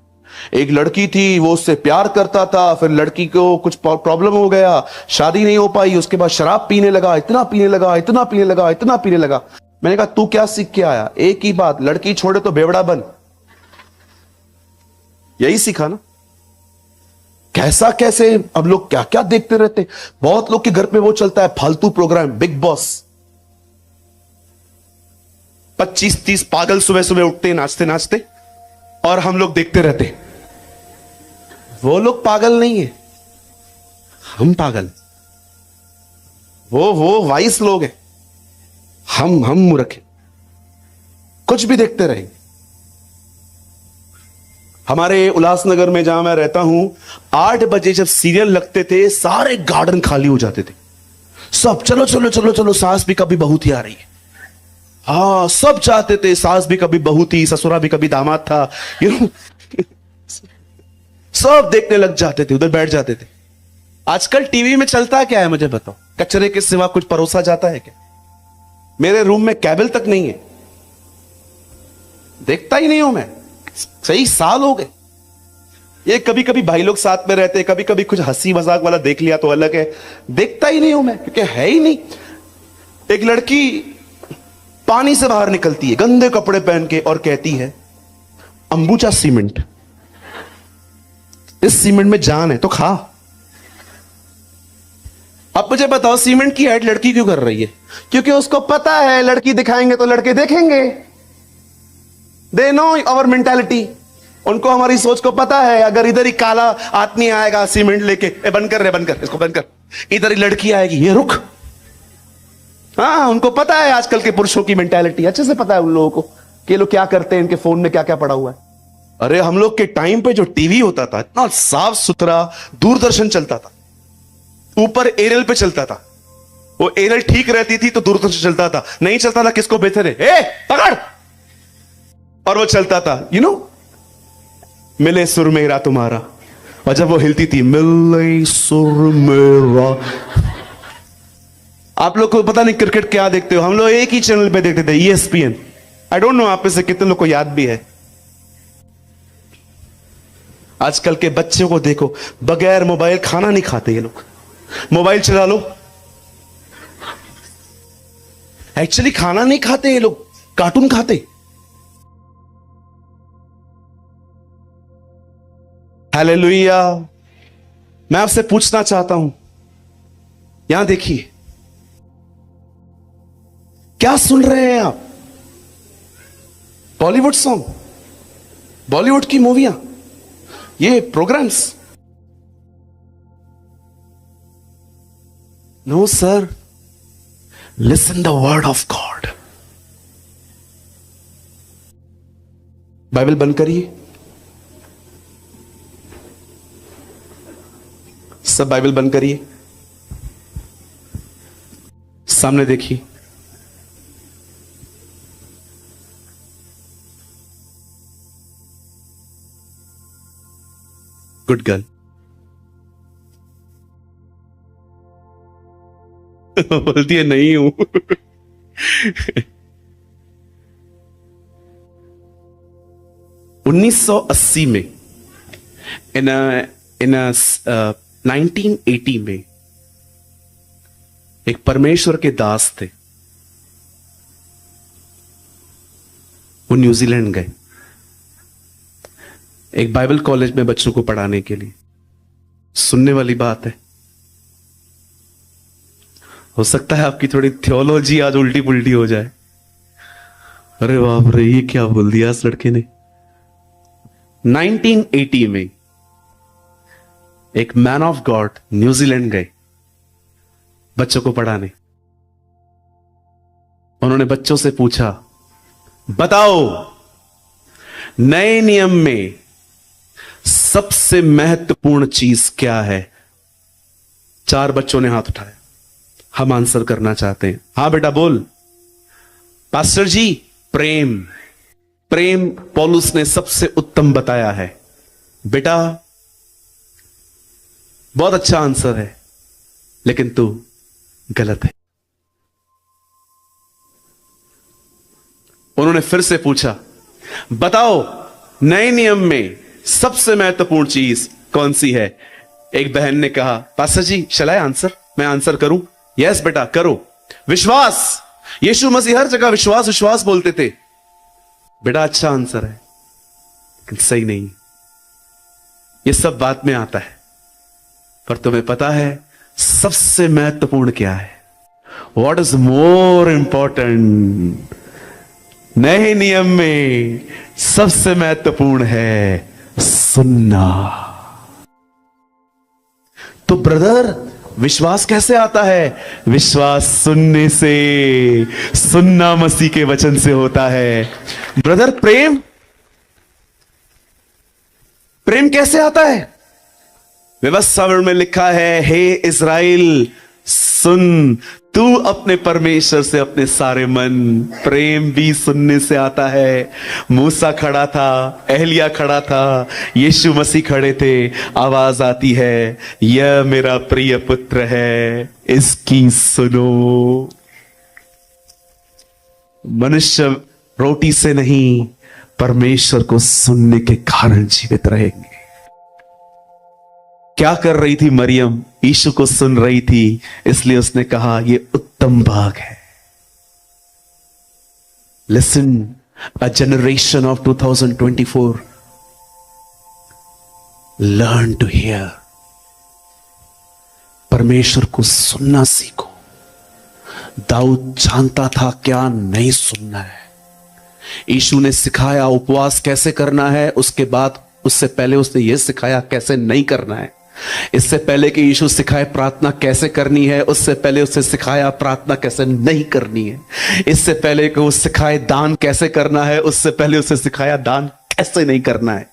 एक लड़की थी, वो उससे प्यार करता था, फिर लड़की को कुछ प्रॉब्लम हो गया, शादी नहीं हो पाई, उसके बाद शराब पीने लगा, इतना पीने लगा, इतना पीने लगा, इतना पीने लगा। मैंने कहा तू क्या सीख के आया? एक ही बात, लड़की छोड़े तो बेवड़ा बन। यही सीखा ना। कैसा कैसे अब लोग क्या क्या देखते रहते। बहुत लोग के घर पे वो चलता है फालतू प्रोग्राम, बिग बॉस। 25-30 पागल सुबह सुबह उठते नाचते नाचते, और हम लोग देखते रहते। वो लोग पागल नहीं है, हम पागल। वो वाइस लोग हैं, हम मूर्ख हैं। कुछ भी देखते रहेंगे। हमारे उल्लासनगर में जहां मैं रहता हूं, 8 बजे जब सीरियल लगते थे, सारे गार्डन खाली हो जाते थे। सब चलो चलो चलो चलो, सास भी कभी बहू थी आ रही है। हाँ, सब चाहते थे, सास भी कभी बहू थी, ससुरा भी कभी दामाद था, सब देखने लग जाते थे, उधर बैठ जाते थे। आजकल टीवी में चलता क्या है मुझे बताओ? कचरे के सिवा कुछ परोसा जाता है क्या? मेरे रूम में केबल तक नहीं है, देखता ही नहीं हूं मैं, सही साल हो गए। ये कभी कभी भाई लोग साथ में रहते, कभी कभी कुछ हंसी मजाक वाला देख लिया तो अलग है, देखता ही नहीं हूं मैं, क्योंकि है ही नहीं। एक लड़की पानी से बाहर निकलती है गंदे कपड़े पहन के और कहती है अंबुजा सीमेंट, इस सीमेंट में जान है तो खा। अब मुझे बताओ, सीमेंट की ऐड लड़की क्यों कर रही है? क्योंकि उसको पता है लड़की दिखाएंगे तो लड़के देखेंगे। They know our mentality. उनको हमारी सोच को पता है, अगर इधर ही काला आदमी आएगा सीमेंट लेके, बंद कर रे, बंद कर इसको, बंद कर। इधर ही लड़की आएगी, ये रुक। हाँ, उनको पता है आजकल के पुरुषों की मेंटालिटी, अच्छे से पता है उन लोगों को कि लोग क्या करते हैं, इनके फोन में क्या क्या पड़ा हुआ है। अरे हम लोग के टाइम पे जो टीवी होता था, इतना साफ सुथरा, दूरदर्शन चलता था, ऊपर एरियल पे चलता था। वो एरियल ठीक रहती थी तो दूरदर्शन चलता था, नहीं चलता था किसको बेहतर है, ए पकड़, और वो चलता था, मिले सुर मेरा तुम्हारा, और जब वो हिलती थी, मिले सुर मेरा। आप लोग को पता नहीं क्रिकेट क्या देखते हो, हम लोग एक ही चैनल पे देखते थे, ESPN। आई डोंट नो आप में से कितने लोग को याद भी है। आजकल के बच्चों को देखो, बगैर मोबाइल खाना नहीं खाते ये लोग। मोबाइल चला लो, एक्चुअली खाना नहीं खाते ये लोग, कार्टून खाते। हालेलुया। मैं आपसे पूछना चाहता हूं, यहां देखिए, क्या सुन रहे हैं आप? बॉलीवुड सॉन्ग, बॉलीवुड की मूवियां, ये programmes? No sir, listen the word of God. Bible बंद करिए, सब बाइबल बंद करिए, सामने देखिए। Good girl. बोलती है नहीं हूं। 1980 में, इन 1980 में एक परमेश्वर के दास थे, वो न्यूजीलैंड गए एक बाइबल कॉलेज में बच्चों को पढ़ाने के लिए। सुनने वाली बात है, हो सकता है आपकी थोड़ी थियोलॉजी आज उल्टी पुल्टी हो जाए। अरे बाप रे, ये क्या बोल दिया इस लड़के ने। 1980 में एक मैन ऑफ गॉड न्यूजीलैंड गए बच्चों को पढ़ाने। उन्होंने बच्चों से पूछा, बताओ नए नियम में सबसे महत्वपूर्ण चीज क्या है? 4 बच्चों ने हाथ उठाया, हम आंसर करना चाहते हैं। हां बेटा बोल। पास्टर जी, प्रेम। प्रेम पौलुस ने सबसे उत्तम बताया है। बेटा बहुत अच्छा आंसर है, लेकिन तू गलत है। उन्होंने फिर से पूछा, बताओ नए नियम में सबसे महत्वपूर्ण चीज कौन सी है? एक बहन ने कहा, pastor ji shall I answer, मैं आंसर करूं? यस बेटा करो। विश्वास। यीशु मसीह हर जगह विश्वास विश्वास बोलते थे। बेटा अच्छा आंसर है, लेकिन सही नहीं। ये सब बात में आता है, पर तुम्हें पता है सबसे महत्वपूर्ण क्या है? What is more important? नए नियम में सबसे महत्वपूर्ण है सुनना। तो ब्रदर विश्वास कैसे आता है? विश्वास सुनने से, सुनना मसीह के वचन से होता है। ब्रदर प्रेम, प्रेम कैसे आता है? व्यवस्था में लिखा है, हे इस्राएल सुन, तू अपने परमेश्वर से अपने सारे मन। प्रेम भी सुनने से आता है। मूसा खड़ा था, एलिया खड़ा था, यीशु मसीह खड़े थे, आवाज आती है, यह मेरा प्रिय पुत्र है, इसकी सुनो। मनुष्य रोटी से नहीं, परमेश्वर को सुनने के कारण जीवित रहेंगे। क्या कर रही थी मरियम? यीशु को सुन रही थी, इसलिए उसने कहा यह उत्तम भाग है। Listen, a generation of 2024 learn to hear. परमेश्वर को सुनना सीखो। दाऊद जानता था क्या नहीं सुनना है। यीशु ने सिखाया उपवास कैसे करना है, उसके बाद उससे पहले उसने यह सिखाया कैसे नहीं करना है। इससे पहले कि यीशु सिखाए प्रार्थना कैसे करनी है, उससे पहले उससे सिखाया प्रार्थना कैसे नहीं करनी है। इससे पहले कि वो सिखाए दान कैसे करना है, उससे पहले उसे सिखाया दान कैसे नहीं करना है।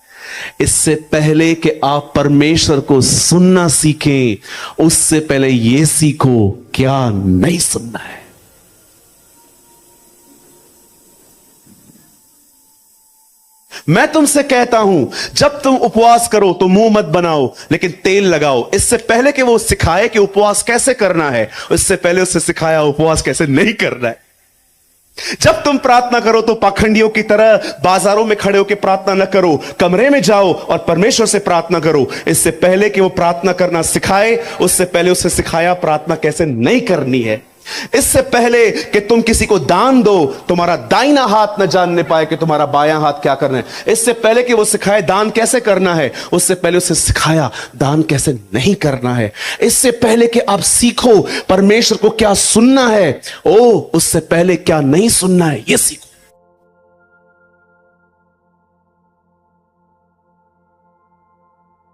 इससे पहले कि आप परमेश्वर को सुनना सीखें, उससे पहले यह सीखो क्या नहीं सुनना है। मैं तुमसे कहता हूं, जब तुम उपवास करो तो मुंह मत बनाओ, लेकिन तेल लगाओ। इससे पहले कि वो सिखाए कि उपवास कैसे करना है, उससे पहले उससे सिखाया उपवास कैसे नहीं करना है। जब तुम प्रार्थना करो तो पाखंडियों की तरह बाजारों में खड़े होकर प्रार्थना न करो, कमरे में जाओ और परमेश्वर से प्रार्थना करो। इससे पहले कि वो प्रार्थना करना सिखाए, उससे पहले उससे सिखाया प्रार्थना कैसे नहीं करनी है। इससे पहले कि तुम किसी को दान दो, तुम्हारा दाहिना हाथ न जानने पाए कि तुम्हारा बायां हाथ क्या करना है। इससे पहले कि वो सिखाए दान कैसे करना है, उससे पहले उसे सिखाया दान कैसे नहीं करना है। इससे पहले कि आप सीखो परमेश्वर को क्या सुनना है, उससे पहले क्या नहीं सुनना है यह सीखो।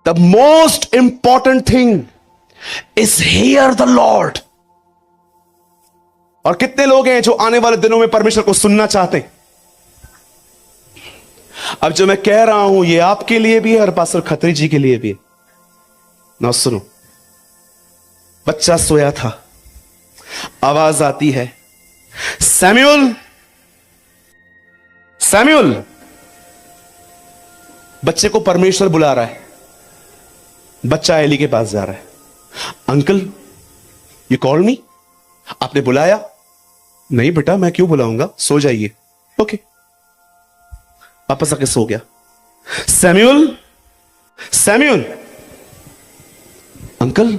The most important thing is here the Lord. और कितने लोग हैं जो आने वाले दिनों में परमेश्वर को सुनना चाहते हैं? अब जो मैं कह रहा हूं ये आपके लिए भी है और पास्टर खत्री जी के लिए भी है ना। सुनो, बच्चा सोया था, आवाज आती है, सैमुअल सैमुअल। बच्चे को परमेश्वर बुला रहा है। बच्चा एली के पास जा रहा है, अंकल यू कॉल मी, आपने बुलाया? नहीं बेटा मैं क्यों बुलाऊंगा, सो जाइए। ओके, वापस आके सो गया। सैमुअल सैमुअल, अंकल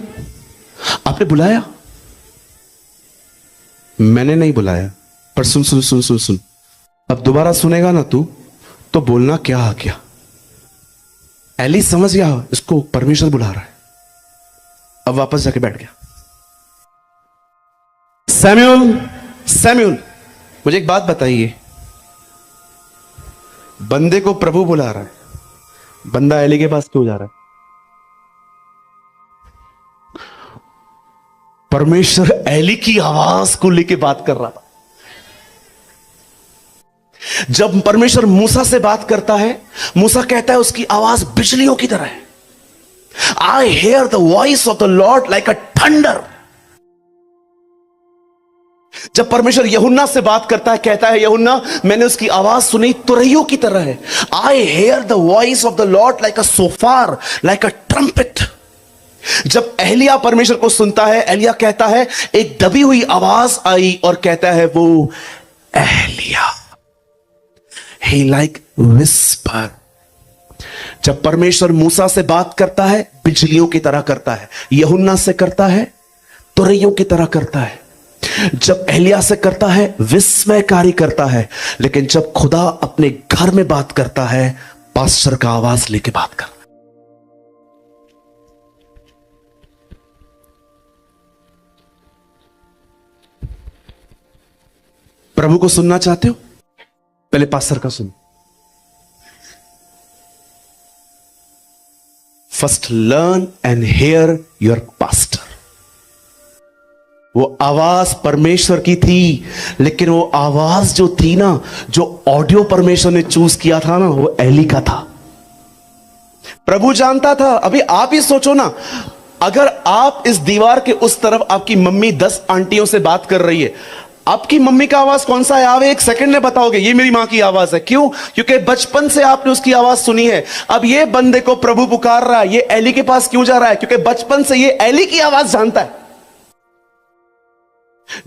आपने बुलाया? मैंने नहीं बुलाया, पर सुन सुन सुन सुन सुन, अब दोबारा सुनेगा ना तू तो बोलना क्या आ गया। एली समझ गया इसको परमेश्वर बुला रहा है। अब वापस जाके बैठ गया। सैमुअल सैमुअल, मुझे एक बात बताइए, बंदे को प्रभु बुला रहा है, बंदा एली के पास क्यों जा रहा है? परमेश्वर एली की आवाज को लेके बात कर रहा था। जब परमेश्वर मूसा से बात करता है, मूसा कहता है उसकी आवाज बिजलियों की तरह है। I hear the voice of the lord like a thunder. जब परमेश्वर यूहन्ना से बात करता है, कहता है यूहन्ना मैंने उसकी आवाज सुनी तुरहियों की तरह है। I hear the voice of the lord like a shofar, like a trumpet. जब एलिया परमेश्वर को सुनता है, एलिया कहता है, एक दबी हुई आवाज आई और कहता है वो एलिया, ही लाइक विस्पर। जब परमेश्वर मूसा से बात करता है बिजलियों की तरह करता है, यूहन्ना से करता है तुरैयों की तरह करता है, जब एलिया से करता है विस्मयकारी करता है, लेकिन जब खुदा अपने घर में बात करता है पास्टर का आवाज लेके बात करता है। प्रभु को सुनना चाहते हो, पहले पास्टर का सुनो। First learn and here your pastor. वो आवाज परमेश्वर की थी, लेकिन वो आवाज जो थी ना, जो ऑडियो परमेश्वर ने चूज किया था ना, वो एली का था। प्रभु जानता था। अभी आप ही सोचो ना, अगर आप इस दीवार के उस तरफ आपकी मम्मी 10 आंटियों से बात कर रही है, आपकी मम्मी का आवाज कौन सा है? आप एक सेकंड में बताओगे ये मेरी मां की आवाज है। क्यों? क्योंकि बचपन से आपने उसकी आवाज सुनी है। अब ये बंदे को प्रभु पुकार रहा है, ये एली के पास क्यों जा रहा है? क्योंकि बचपन से ये एली की आवाज जानता है।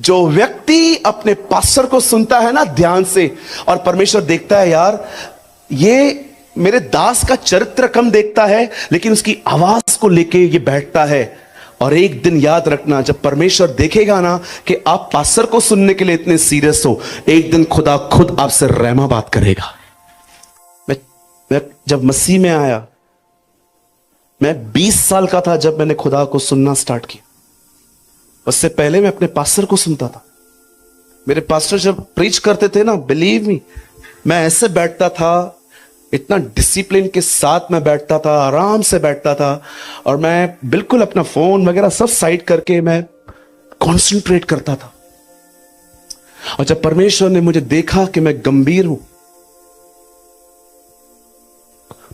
जो व्यक्ति अपने पास्टर को सुनता है ना ध्यान से, और परमेश्वर देखता है यार ये मेरे दास का चरित्र कम देखता है, लेकिन उसकी आवाज को लेके ये बैठता है। और एक दिन याद रखना, जब परमेश्वर देखेगा ना कि आप पास्टर को सुनने के लिए इतने सीरियस हो, एक दिन खुदा खुद आपसे रहमा बात करेगा। मैं जब मसीह में आया, मैं 20 साल का था जब मैंने खुदा को सुनना स्टार्ट किया। उससे पहले मैं अपने पास्टर को सुनता था। मेरे पास्टर जब प्रीच करते थे ना, बिलीव मी, मैं ऐसे बैठता था, इतना डिसिप्लिन के साथ मैं बैठता था, आराम से बैठता था, और मैं बिल्कुल अपना फोन वगैरह सब साइड करके मैं कंसंट्रेट करता था। और जब परमेश्वर ने मुझे देखा कि मैं गंभीर हूं,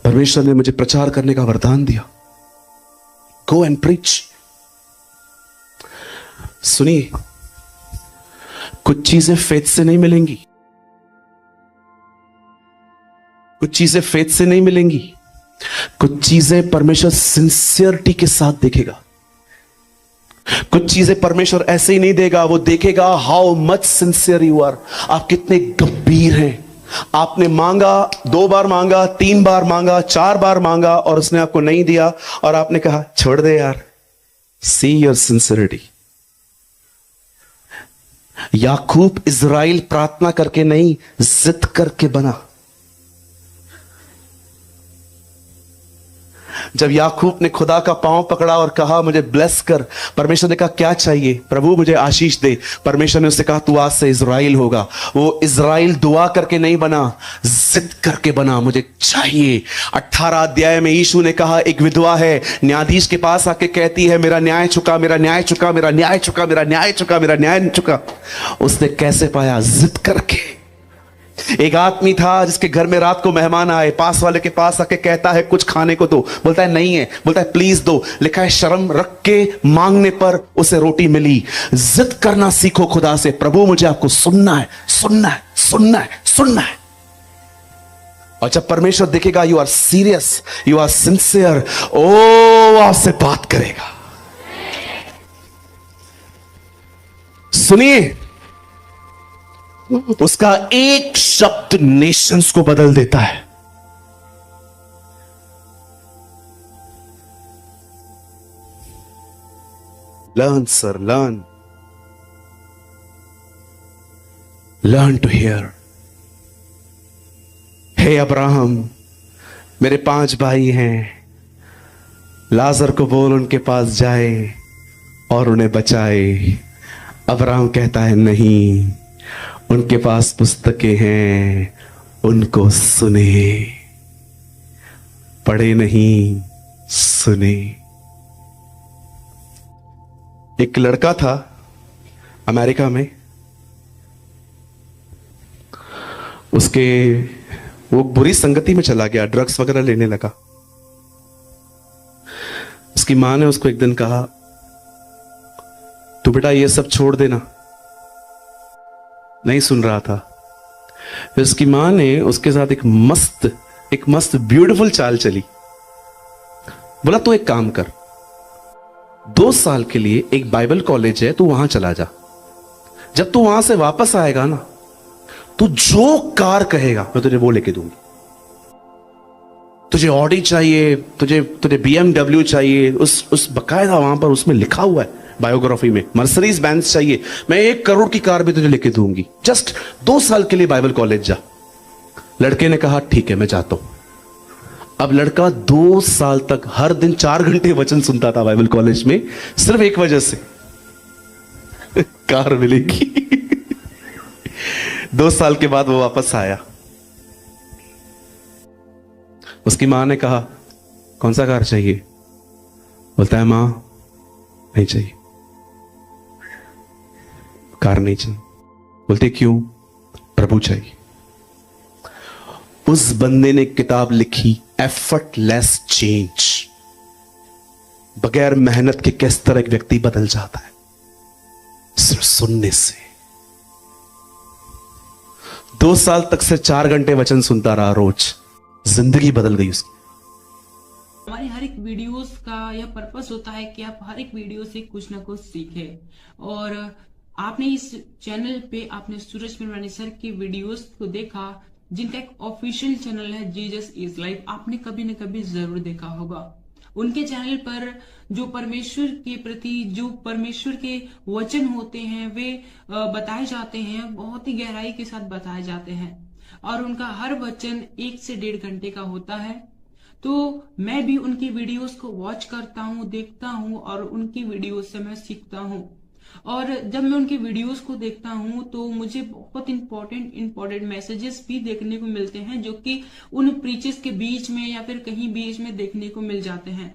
परमेश्वर ने मुझे प्रचार करने का वरदान दिया, गो एंड प्रीच। सुनिए, कुछ चीजें फेथ से नहीं मिलेंगी, कुछ चीजें फेथ से नहीं मिलेंगी, कुछ चीजें परमेश्वर सिंसियरिटी के साथ देखेगा। कुछ चीजें परमेश्वर ऐसे ही नहीं देगा, वो देखेगा how much sincere you are, आप कितने गंभीर हैं। आपने मांगा, 2 बार मांगा, 3 बार मांगा, 4 बार मांगा, और उसने आपको नहीं दिया, और आपने कहा छोड़ दे यार। See your sincerity. Yakub Israel प्रार्थना करके नहीं, जिद करके बना। जब याकूब ने खुदा का पांव पकड़ा और कहा मुझे ब्लेस कर, परमेश्वर ने कहा क्या चाहिए? प्रभु मुझे आशीष दे। परमेश्वर ने उससे कहा तू आज से इज़राइल होगा। वो इज़राइल दुआ करके नहीं बना, जिद करके बना, मुझे चाहिए। 18 अध्याय में यीशु ने कहा, एक विधवा है, न्यायाधीश के पास आके कहती है मेरा न्याय चुका, मेरा न्याय चुका, मेरा न्याय चुका, मेरा न्याय चुका, मेरा न्याय चुका। उसने कैसे पाया? जिद करके। एक आदमी था जिसके घर में रात को मेहमान आए, पास वाले के पास आके कहता है कुछ खाने को दो, बोलता है नहीं है, बोलता है प्लीज दो। लिखा है शर्म रख के मांगने पर उसे रोटी मिली। जिद करना सीखो खुदा से, प्रभु मुझे आपको सुनना है, सुनना है, सुनना है, सुनना है। और जब परमेश्वर देखेगा you are serious, you are sincere, ओ आपसे बात करेगा। सुनिए, उसका एक शब्द नेशंस को बदल देता है। Learn sir, learn, learn to hear. हे अब्राहम, मेरे 5 भाई हैं, लाजर को बोल उनके पास जाए और उन्हें बचाए। अब्राहम कहता है नहीं, उनके पास पुस्तकें हैं, उनको सुने, पढ़े नहीं, सुने। एक लड़का था अमेरिका में, वो बुरी संगति में चला गया, ड्रग्स वगैरह लेने लगा। उसकी मां ने उसको एक दिन कहा तू बेटा ये सब छोड़ देना। नहीं सुन रहा था। फिर उसकी मां ने उसके साथ एक मस्त ब्यूटीफुल चाल चली। बोला तू एक काम कर, 2 साल के लिए एक बाइबल कॉलेज है, तू वहां चला जा। जब तू वहां से वापस आएगा ना, तू जो कार कहेगा मैं तुझे वो लेके दूंगी। तुझे ऑडी चाहिए, तुझे BMW चाहिए, उस बकायदा वहां पर उसमें लिखा हुआ है बायोग्राफी में, मर्सिडीज बेंज चाहिए, मैं 1 करोड़ की कार भी तुझे लेके दूंगी। जस्ट 2 साल के लिए बाइबल कॉलेज जा। लड़के ने कहा ठीक है मैं जाता हूं। अब लड़का 2 साल तक हर दिन 4 घंटे वचन सुनता था बाइबल कॉलेज में, सिर्फ एक वजह से, कार मिलेगी। 2 साल के बाद वो वापस आया। उसकी मां ने कहा कौन सा कार चाहिए? बोलता है मां नहीं चाहिए, कार नहीं चाहिए। बोलते क्यों? प्रभु चाहिए। उस बंदे ने किताब लिखी एफर्टलेस चेंज। बगैर मेहनत के किस तरह एक व्यक्ति बदल जाता है, सिर्फ सुनने से। 2 साल तक से 4 घंटे वचन सुनता रहा रोज, जिंदगी बदल गई उसकी। हमारे हर एक वीडियोस का यह पर्पस होता है कि आप हर एक वीडियो से कुछ ना कुछ सीखें। और आपने इस चैनल पे आपने सूरज पिरवानी सर की वीडियोस को देखा, जिनका एक ऑफिशियल चैनल है जीसस इज लाइफ, आपने कभी न कभी जरूर देखा होगा। उनके चैनल पर जो परमेश्वर के प्रति, जो परमेश्वर के वचन होते हैं वे बताए जाते हैं, बहुत ही गहराई के साथ बताए जाते हैं। और उनका हर वचन 1 से 1.5 घंटे का होता है। तो मैं भी उनकी वीडियोस को वॉच करता हूँ, देखता हूँ और उनकी वीडियोस से मैं सीखता हूँ। और जब मैं उनकी वीडियोस को देखता हूँ तो मुझे बहुत इंपॉर्टेंट मैसेजेस भी देखने को मिलते हैं, जो कि उन प्रीचेस के बीच में या फिर कहीं बीच में देखने को मिल जाते हैं।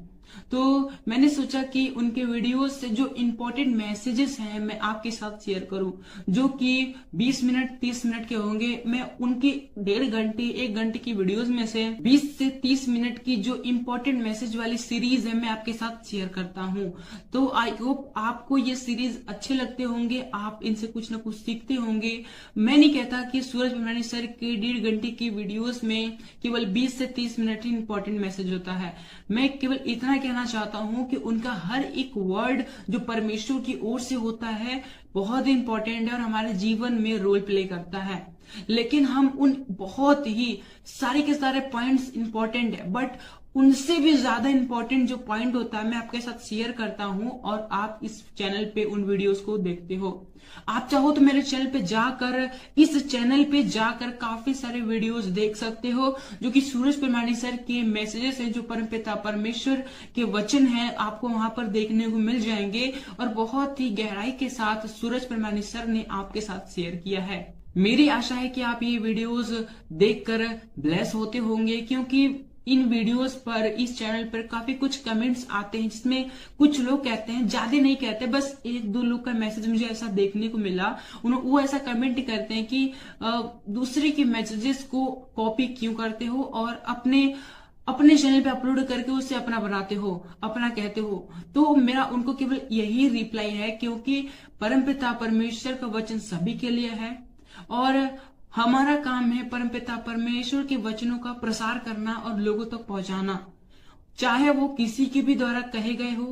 तो मैंने सोचा कि उनके वीडियोस से जो इंपॉर्टेंट मैसेजेस हैं मैं आपके साथ शेयर करूं, जो कि 20 मिनट 30 मिनट के होंगे। मैं उनकी 1.5 घंटे 1 घंटे की वीडियोस में से 20 से 30 मिनट की जो इंपॉर्टेंट मैसेज वाली सीरीज है मैं आपके साथ शेयर करता हूं। तो आई होप आपको ये सीरीज अच्छे लगते होंगे, आप इनसे कुछ ना कुछ सीखते होंगे। मैं नहीं कहता कि सूरज पिरवानी सर के 1.5 घंटे की वीडियोस में केवल 20 से 30 मिनट ही इंपॉर्टेंट मैसेज होता है। मैं केवल इतना कहना चाहता हूं कि उनका हर एक वर्ड जो परमेश्वर की ओर से होता है बहुत इंपॉर्टेंट है और हमारे जीवन में रोल प्ले करता है। लेकिन हम उन बहुत ही सारे के सारे पॉइंट्स इंपॉर्टेंट है, बट उनसे भी ज्यादा इंपॉर्टेंट जो पॉइंट होता है मैं आपके साथ शेयर करता हूं और आप इस चैनल पे उन वीडियोस को देखते हो। आप चाहो तो मेरे चैनल पे जाकर, इस चैनल पे जाकर काफी सारे वीडियोस देख सकते हो, जो कि सूरज पिरवानी सर के मैसेजेस हैं, जो परमपिता परमेश्वर के वचन हैं, आपको वहां पर देखने को मिल जाएंगे और बहुत ही गहराई के साथ सूरज पिरवानी सर ने आपके साथ शेयर किया है। मेरी आशा है कि आप ये वीडियोस देखकर ब्लेस होते होंगे, क्योंकि इन वीडियोस पर, इस चैनल पर काफी कुछ कमेंट्स आते हैं जिसमें कुछ लोग कहते हैं, ज्यादा नहीं कहते, बस 1-2 लोग का मैसेज मुझे ऐसा देखने को मिला, वो ऐसा कमेंट करते हैं कि दूसरे के मैसेजेस को कॉपी क्यों करते हो और अपने चैनल पे अपलोड करके उससे अपना बनाते हो, अपना कहते हो। तो मेरा उनको केवल यही रिप्लाई है, क्योंकि परमपिता परमेश्वर का वचन सभी के लिए है और हमारा काम है परमपिता परमेश्वर के वचनों का प्रसार करना और लोगों तक पहुंचाना, चाहे वो किसी के भी द्वारा कहे गए हो,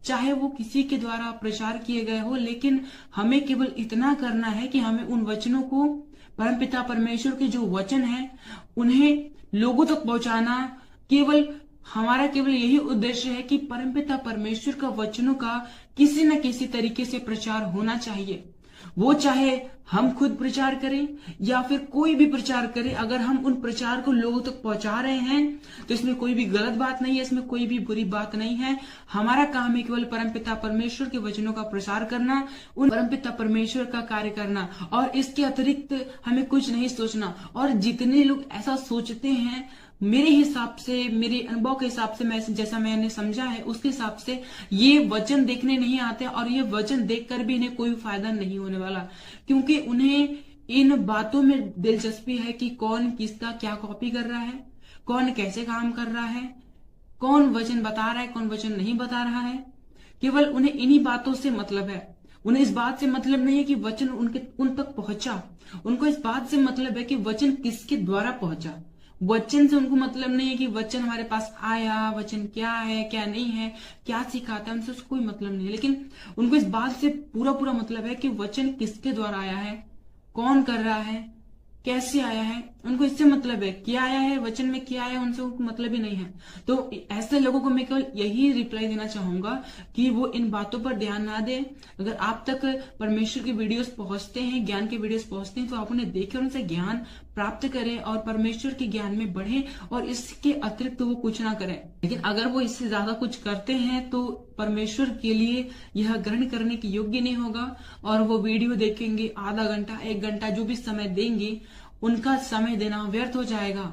चाहे वो किसी के द्वारा प्रचार किए गए हो। लेकिन हमें केवल इतना करना है कि हमें उन वचनों को, परमपिता परमेश्वर के जो वचन है उन्हें लोगों तक पहुंचाना। हमारा केवल यही उद्देश्य है कि परमपिता परमेश्वर का वचनों का किसी न किसी तरीके से प्रचार होना चाहिए। वो चाहे हम खुद प्रचार करें या फिर कोई भी प्रचार करे, अगर हम उन प्रचार को लोगों तक पहुंचा रहे हैं तो इसमें कोई भी गलत बात नहीं है, इसमें कोई भी बुरी बात नहीं है। हमारा काम है केवल परमपिता परमेश्वर के वचनों का प्रसार करना, उन परमपिता परमेश्वर का कार्य करना और इसके अतिरिक्त हमें कुछ नहीं सोचना। और जितने लोग ऐसा सोचते हैं, मेरे हिसाब से, मेरे अनुभव के हिसाब से, मैं जैसा मैंने समझा है उसके हिसाब से ये वचन देखने नहीं आते और ये वचन देखकर भी इन्हें कोई फायदा नहीं होने वाला, क्योंकि उन्हें इन बातों में दिलचस्पी है कि कौन किसका क्या कॉपी कर रहा है, कौन कैसे काम कर रहा है, कौन वचन बता रहा है, कौन वचन नहीं बता रहा है। केवल उन्हें इन्हीं बातों से मतलब है। उन्हें इस बात से मतलब नहीं है कि वचन उन तक पहुंचा, उनको इस बात से मतलब है कि वचन किसके द्वारा पहुंचा, वचन से उनको मतलब नहीं है कि वचन हमारे पास आया, वचन क्या है क्या नहीं है, क्या सिखाता है, उनसे कोई मतलब नहीं है। लेकिन उनको इस बात से पूरा पूरा मतलब है कि वचन किसके द्वारा आया है, कौन कर रहा है, कैसे आया है, उनको इससे मतलब है। क्या आया है, वचन में क्या आया है, उनसे उनको मतलब ही नहीं है। तो ऐसे लोगों को मैं केवल यही रिप्लाई देना चाहूंगा कि वो इन बातों पर ध्यान ना दे। अगर आप तक परमेश्वर की वीडियोस पहुंचते हैं, ज्ञान के वीडियोस पहुंचते हैं, तो आप उन्हें देखें, उनसे ज्ञान प्राप्त करें और परमेश्वर के ज्ञान में बढ़े, और इसके अतिरिक्त तो वो कुछ ना करें। लेकिन अगर वो इससे ज्यादा कुछ करते हैं तो परमेश्वर के लिए यह ग्रहण करने के योग्य नहीं होगा। और वो वीडियो देखेंगे, आधा घंटा 1 घंटा जो भी समय देंगे, उनका समय देना व्यर्थ हो जाएगा।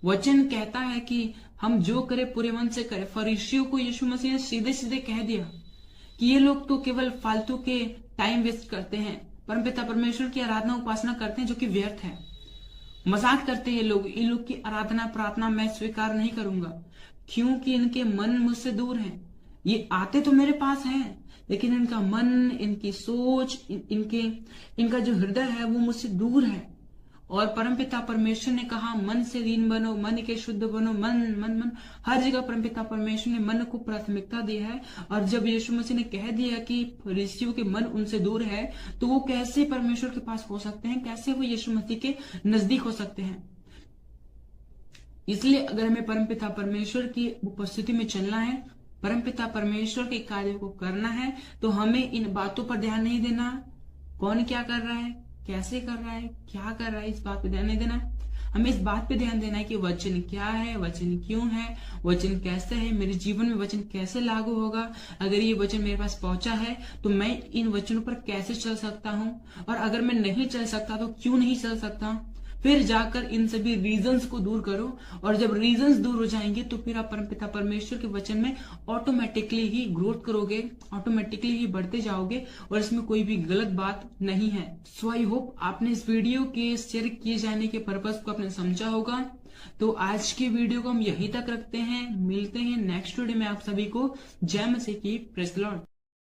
वचन कहता है कि हम जो करें पूरे मन से करें। फरीसियों को यीशु मसीह ने सीधे सीधे कह दिया कि ये लोग तो केवल फालतू के टाइम वेस्ट करते हैं, परमपिता परमेश्वर की आराधना उपासना करते हैं जो कि व्यर्थ है। मजाक करते हैं लोग, इन लोग की आराधना प्रार्थना मैं स्वीकार नहीं करूंगा, क्योंकि इनके मन मुझसे दूर हैं। ये आते तो मेरे पास हैं, लेकिन इनका मन, इनकी सोच, इनका जो हृदय है वो मुझसे दूर है। और परमपिता परमेश्वर ने कहा मन से दीन बनो, मन के शुद्ध बनो। मन मन मन हर जगह परमपिता परमेश्वर ने मन को प्राथमिकता दी है। और जब यीशु मसीह ने कह दिया कि फरीसियों के मन उनसे दूर है, तो वो कैसे परमेश्वर के पास हो सकते हैं, कैसे वो यीशु मसीह के नजदीक हो सकते हैं। इसलिए अगर हमें परमपिता परमेश्वर की उपस्थिति में चलना है, परमपिता परमेश्वर के कार्य को करना है, तो हमें इन बातों पर ध्यान नहीं देना, कौन क्या कर रहा है, कैसे कर रहा है, क्या कर रहा है, इस बात पे ध्यान नहीं देना। हमें इस बात पे ध्यान देना है कि वचन क्या है, वचन क्यों है, वचन कैसे है, मेरे जीवन में वचन कैसे लागू होगा। अगर ये वचन मेरे पास पहुंचा है तो मैं इन वचनों पर कैसे चल सकता हूं, और अगर मैं नहीं चल सकता तो क्यों नहीं चल सकता। फिर जाकर इन सभी रीजंस को दूर करो, और जब रीजंस दूर हो जाएंगे तो फिर आप परमपिता परमेश्वर के वचन में ऑटोमेटिकली ही ग्रोथ करोगे, ऑटोमेटिकली ही बढ़ते जाओगे, और इसमें कोई भी गलत बात नहीं है। सो आई होप आपने इस वीडियो के शेयर किए जाने के पर्पस को आपने समझा होगा। तो आज की वीडियो को हम यहीं तक रखते हैं, मिलते हैं नेक्स्ट वीडियो में। आप सभी को जय मसीह की, प्रेज़ द लॉर्ड।